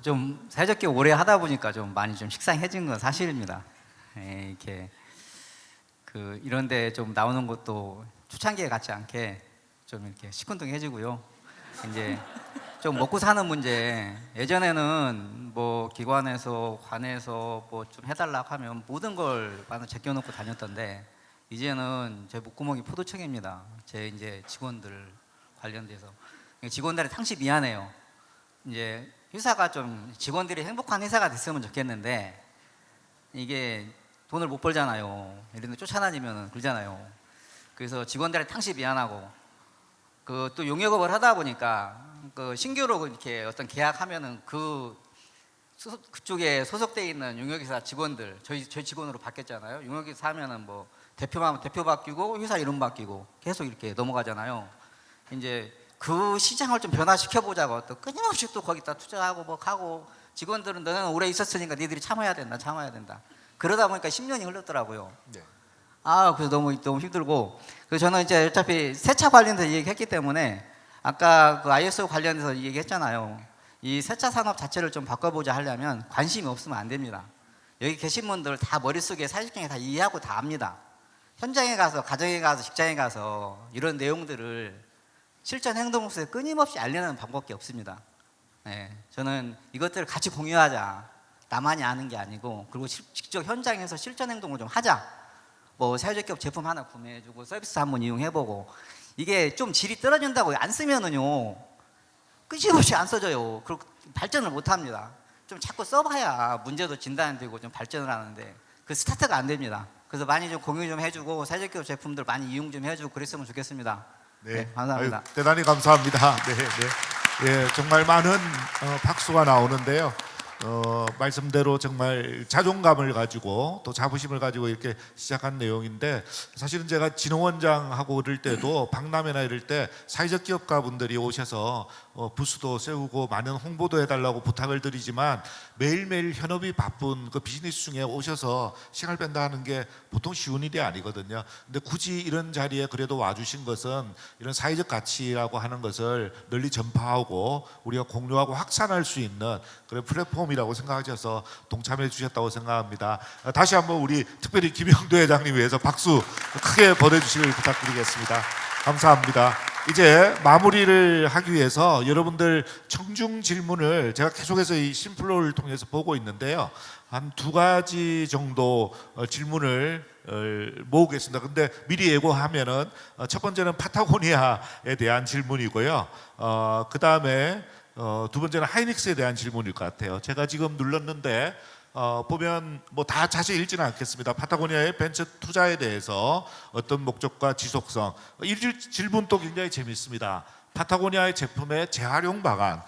좀 사회적 기업 오래 하다 보니까 좀 많이 좀 식상해진 건 사실입니다. 이렇게 이런데 좀 나오는 것도 초창기에 같지 않게 좀 이렇게 시큰둥해지고요. 이제 좀 먹고 사는 문제, 예전에는 뭐 기관에서 관에서 뭐 좀 해달라고 하면 모든 걸 많이 제껴놓고 다녔던데 이제는 제 목구멍이 포도청입니다. 제 이제 직원들 관련돼서 직원들이 당시 미안해요. 이제 회사가 좀 직원들이 행복한 회사가 됐으면 좋겠는데 이게 돈을 못 벌잖아요. 이런 데 쫓아다니면 그러잖아요. 그래서 직원들이 당시 미안하고 또 용역업을 하다 보니까 신규로 이렇게 어떤 계약하면은 그쪽에 소속돼 있는 용역회사 직원들 저희 직원으로 바뀌었잖아요. 용역회사 하면은 뭐 대표하면 대표 바뀌고 회사 이름 바뀌고 계속 이렇게 넘어가잖아요. 이제 그 시장을 좀 변화시켜 보자고 또 끊임없이 또 거기다 투자하고 뭐 하고 직원들은 너는 오래 있었으니까 니들이 참아야 된다. 그러다 보니까 10년이 흘렀더라고요. 네. 그래서 너무 힘들고, 그래서 저는 이제 어차피 세차 관련해서 얘기했기 때문에 아까 ISO 관련해서 얘기했잖아요. 이 세차 산업 자체를 좀 바꿔보자 하려면 관심이 없으면 안 됩니다. 여기 계신 분들 다 머릿속에 사실적인 다 이해하고 다 압니다. 현장에 가서, 가정에 가서, 직장에 가서 이런 내용들을 실전 행동 속에 끊임없이 알리는 방법밖에 없습니다. 네, 저는 이것들을 같이 공유하자. 나만이 아는 게 아니고, 그리고 직접 현장에서 실전 행동을 좀 하자. 뭐 사회적 기업 제품 하나 구매해주고 서비스 한번 이용해보고, 이게 좀 질이 떨어진다고 안 쓰면은요 끊임없이 안 써져요. 그리고 발전을 못합니다. 좀 자꾸 써봐야 문제도 진단되고 좀 발전을 하는데 그 스타트가 안 됩니다. 그래서 많이 좀 공유 좀 해주고 사회적 기업 제품들 많이 이용 좀 해주고 그랬으면 좋겠습니다. 네, 감사합니다. 아유, 대단히 감사합니다. 네. 예, 정말 많은 박수가 나오는데요. 말씀대로 정말 자존감을 가지고 또 자부심을 가지고 이렇게 시작한 내용인데, 사실은 제가 진흥원장하고 그럴 때도 박람회나 이럴 때 사회적 기업가 분들이 오셔서 부스도 세우고 많은 홍보도 해달라고 부탁을 드리지만 매일매일 현업이 바쁜 그 비즈니스 중에 오셔서 시간을 뺀다 하는 게 보통 쉬운 일이 아니거든요. 근데 굳이 이런 자리에 그래도 와주신 것은 이런 사회적 가치라고 하는 것을 널리 전파하고 우리가 공유하고 확산할 수 있는 그런 플랫폼이라고 생각하셔서 동참해 주셨다고 생각합니다. 다시 한번 우리 특별히 김영도 회장님 위해서 박수 크게 보내주시길 부탁드리겠습니다. 감사합니다. 이제 마무리를 하기 위해서 여러분들 청중 질문을 제가 계속해서 이 심플로를 통해서 보고 있는데요. 한 2가지 정도 질문을 모으겠습니다. 근데 미리 예고하면은 첫 번째는 파타고니아에 대한 질문이고요. 그 다음에 2번째는 하이닉스에 대한 질문일 것 같아요. 제가 지금 눌렀는데 보면 뭐 다 자세히 읽지는 않겠습니다. 파타고니아의 벤처 투자에 대해서 어떤 목적과 지속성, 이 질문도 굉장히 재미있습니다. 파타고니아의 제품의 재활용 방안,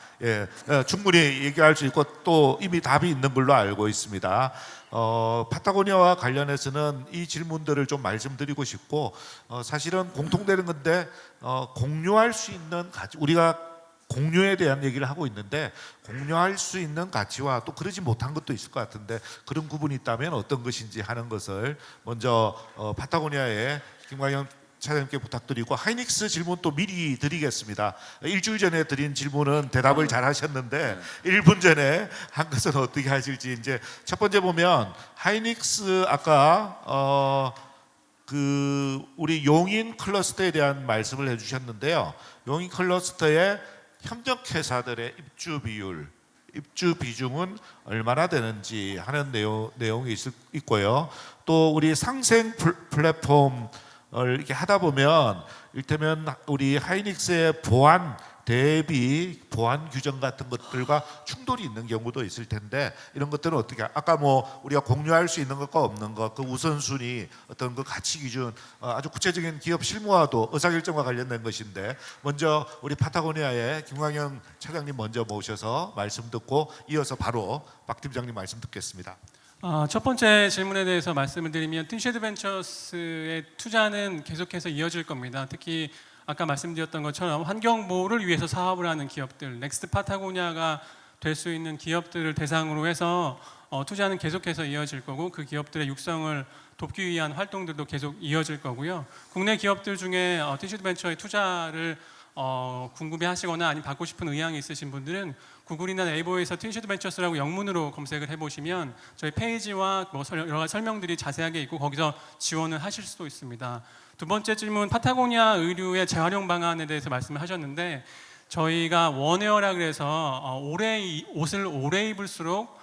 충분히 얘기할 수 있고 또 이미 답이 있는 걸로 알고 있습니다. 파타고니아와 관련해서는 이 질문들을 좀 말씀드리고 싶고, 사실은 공통되는 건데 공유할 수 있는 가치, 우리가 공유에 대한 얘기를 하고 있는데 공유할 수 있는 가치와 또 그러지 못한 것도 있을 것 같은데 그런 구분이 있다면 어떤 것인지 하는 것을 먼저 파타고니아의 김광영 차장님께 부탁드리고, 하이닉스 질문 또 미리 드리겠습니다. 일주일 전에 드린 질문은 대답을 잘 하셨는데 1분 전에 한 것은 어떻게 하실지. 이제 첫 번째 보면 하이닉스 아까 우리 용인 클러스터에 대한 말씀을 해주셨는데요. 용인 클러스터의 협력회사들의 입주 비율, 입주 비중은 얼마나 되는지 하는 내용이 있고요. 또 우리 상생 플랫폼을 이렇게 하다 보면 일테면 우리 하이닉스의 보안 대비 보안 규정 같은 것들과 충돌이 있는 경우도 있을 텐데 이런 것들은 어떻게, 아까 뭐 우리가 공유할 수 있는 것과 없는 것, 그 우선순위, 어떤 그 가치 기준, 아주 구체적인 기업 실무와도 의사결정과 관련된 것인데, 먼저 우리 파타고니아의 김광영 차장님 먼저 모셔서 말씀 듣고 이어서 바로 박 팀장님 말씀 듣겠습니다. 첫 번째 질문에 대해서 말씀을 드리면 틴쉐드 벤처스의 투자는 계속해서 이어질 겁니다. 특히 아까 말씀드렸던 것처럼 환경 보호를 위해서 사업을 하는 기업들, 넥스트 파타고니아가 될 수 있는 기업들을 대상으로 해서 투자는 계속해서 이어질 거고, 그 기업들의 육성을 돕기 위한 활동들도 계속 이어질 거고요. 국내 기업들 중에 틴쉐드 벤처의 투자를 궁금해하시거나 아니면 받고 싶은 의향이 있으신 분들은 구글이나 네이버에서 틴쉐드 벤처스라고 영문으로 검색을 해보시면 저희 페이지와 뭐 여러 가지 설명들이 자세하게 있고 거기서 지원을 하실 수도 있습니다. 두 번째 질문, 파타고니아 의류의 재활용 방안에 대해서 말씀을 하셨는데, 저희가 원웨어라 그래서 옷을 오래 입을수록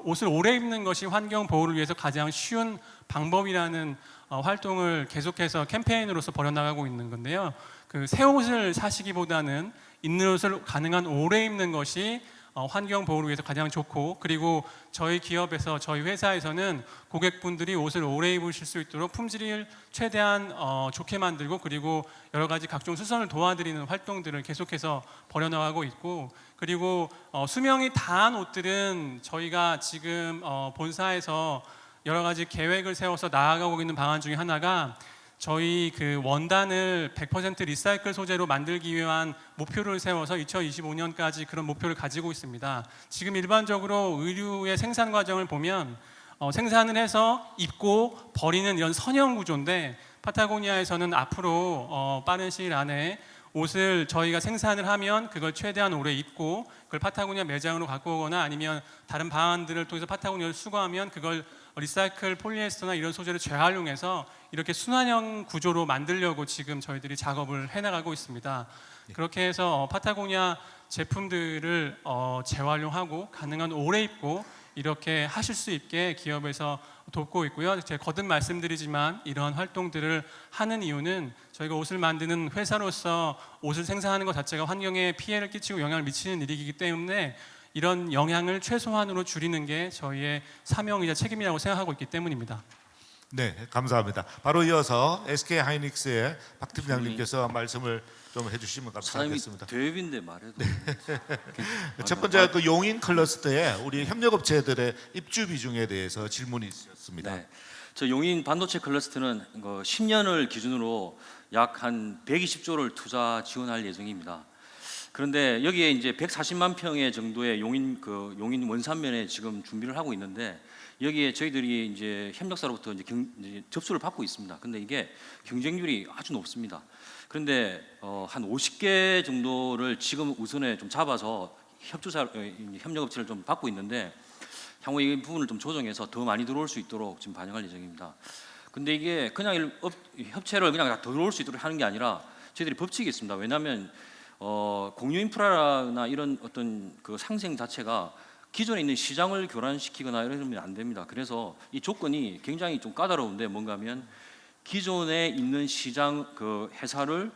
옷을 오래 입는 것이 환경 보호를 위해서 가장 쉬운 방법이라는 활동을 계속해서 캠페인으로서 벌여나가고 있는 건데요. 그 새 옷을 사시기보다는 있는 옷을 가능한 오래 입는 것이 환경 보호를 위해서 가장 좋고, 그리고 저희 기업에서, 저희 회사에서는 고객분들이 옷을 오래 입으실 수 있도록 품질을 최대한 좋게 만들고, 그리고 여러 가지 각종 수선을 도와드리는 활동들을 계속해서 벌여나가고 있고, 그리고 수명이 다한 옷들은 저희가 지금 본사에서 여러 가지 계획을 세워서 나아가고 있는 방안 중에 하나가, 저희 그 원단을 100% 리사이클 소재로 만들기 위한 목표를 세워서 2025년까지 그런 목표를 가지고 있습니다. 지금 일반적으로 의류의 생산 과정을 보면 생산을 해서 입고 버리는 이런 선형 구조인데, 파타고니아에서는 앞으로 빠른 시일 안에 옷을 저희가 생산을 하면 그걸 최대한 오래 입고 그걸 파타고니아 매장으로 갖고 오거나 아니면 다른 방안들을 통해서 파타고니아를 수거하면 그걸 리사이클 폴리에스터나 이런 소재를 재활용해서 이렇게 순환형 구조로 만들려고 지금 저희들이 작업을 해나가고 있습니다. 그렇게 해서 파타고니아 제품들을 재활용하고 가능한 오래 입고 이렇게 하실 수 있게 기업에서 돕고 있고요. 제가 거듭 말씀드리지만 이러한 활동들을 하는 이유는 저희가 옷을 만드는 회사로서 옷을 생산하는 것 자체가 환경에 피해를 끼치고 영향을 미치는 일이기 때문에 이런 영향을 최소한으로 줄이는 게 저희의 사명이자 책임이라고 생각하고 있기 때문입니다. 네, 감사합니다. 바로 이어서 SK 하이닉스의 박 팀장님께서 말씀을 좀 해주시면 감사하겠습니다. 사람이 대회인데 말해도 첫 번째 그 용인 클러스터에 우리 협력업체들의 입주 비중에 대해서 질문이 있었습니다. 네. 저 용인 반도체 클러스터는 10년을 기준으로 약 한 120조를 투자 지원할 예정입니다. 그런데 여기에 이제 140만 평의 정도의 용인 원산면에 지금 준비를 하고 있는데, 여기에 저희들이 이제 협력사로부터 이제 접수를 받고 있습니다. 근데 이게 경쟁률이 아주 높습니다. 그런데 한 50개 정도를 지금 우선에 좀 잡아서 협력업체를 좀 받고 있는데, 향후 이 부분을 좀 조정해서 더 많이 들어올 수 있도록 지금 반영할 예정입니다. 근데 이게 그냥 협체를 그냥 다 들어올 수 있도록 하는 게 아니라 저희들이 법칙이 있습니다. 왜냐하면 공유 인프라나 이런 어떤 그 상생 자체가 기존에 있는 시장을 교란시키거나 이러면 안 됩니다. 그래서 이 조건이 굉장히 좀 까다로운데, 뭔가 하면 기존에 있는 시장 그 회사를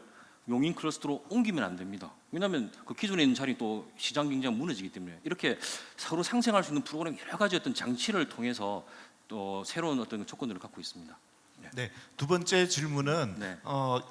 용인 클러스터로 옮기면 안 됩니다. 왜냐하면 그 기존에 있는 자리 또 시장 경쟁 무너지기 때문에 이렇게 서로 상생할 수 있는 프로그램 여러 가지 어떤 장치를 통해서 또 새로운 어떤 조건들을 갖고 있습니다. 네, 두 번째 질문은 네.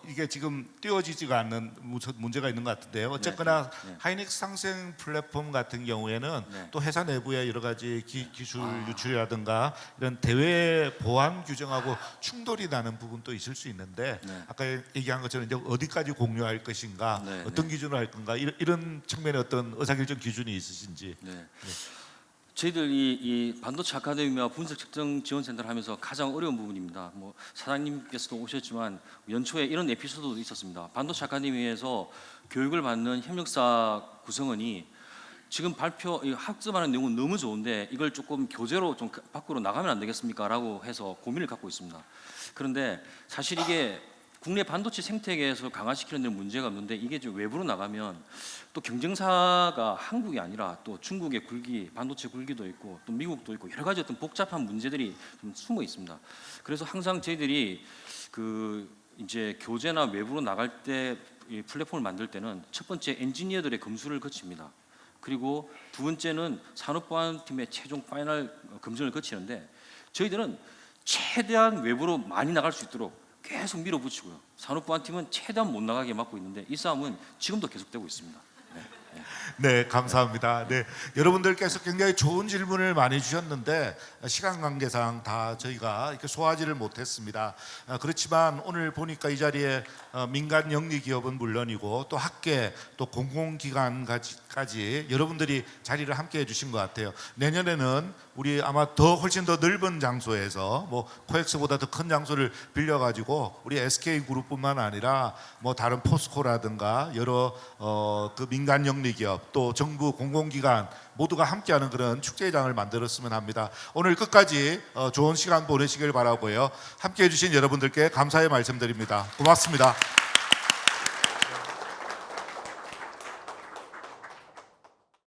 이게 지금 띄워지지가 않는 문제가 있는 것 같은데요. 어쨌거나 네. 하이닉스 상생 플랫폼 같은 경우에는 네. 또 회사 내부의 여러 가지 기술 유출이라든가 이런 대외 보안 규정하고 충돌이 나는 부분도 있을 수 있는데 네. 아까 얘기한 것처럼 이제 어디까지 공유할 것인가, 네, 어떤 기준으로 할 건가 이런 측면에 어떤 의사결정 기준이 있으신지. 네. 저희들이 이 반도체 아카데미와 분석 측정 지원센터를 하면서 가장 어려운 부분입니다. 뭐 사장님께서도 오셨지만 연초에 이런 에피소드도 있었습니다. 반도체 아카데미에서 교육을 받는 협력사 구성원이 지금 학습하는 내용은 너무 좋은데 이걸 조금 교재로 좀 밖으로 나가면 안 되겠습니까?라고 해서 고민을 갖고 있습니다. 그런데 사실 이게 국내 반도체 생태계에서 강화시키는 데 문제가 없는데 이게 좀 외부로 나가면 또 경쟁사가 한국이 아니라 또 중국의 굴기, 반도체 굴기도 있고 또 미국도 있고 여러 가지 어떤 복잡한 문제들이 좀 숨어 있습니다. 그래서 항상 저희들이 그 이제 교재나 외부로 나갈 때 이 플랫폼을 만들 때는 첫 번째 엔지니어들의 검수를 거칩니다. 그리고 두 번째는 산업보안팀의 최종 파이널 검증을 거치는데 저희들은 최대한 외부로 많이 나갈 수 있도록 계속 밀어붙이고요. 산업보안팀은 최대한 못 나가게 막고 있는데 이 싸움은 지금도 계속되고 있습니다. 네, 감사합니다. 네, 여러분들께서 굉장히 좋은 질문을 많이 주셨는데 시간 관계상 다 저희가 이렇게 소화하지를 못했습니다. 그렇지만 오늘 보니까 이 자리에 민간 영리 기업은 물론이고 또 학계 또 공공기관까지 여러분들이 자리를 함께 해주신 것 같아요. 내년에는 우리 아마 더 훨씬 더 넓은 장소에서 뭐 코엑스보다 더 큰 장소를 빌려가지고 우리 SK그룹뿐만 아니라 뭐 다른 포스코라든가 여러 그 민간 영리 기업 또 정부 공공기관 모두가 함께하는 그런 축제장을 만들었으면 합니다. 오늘 끝까지 좋은 시간 보내시길 바라고요. 함께해 주신 여러분들께 감사의 말씀드립니다. 고맙습니다.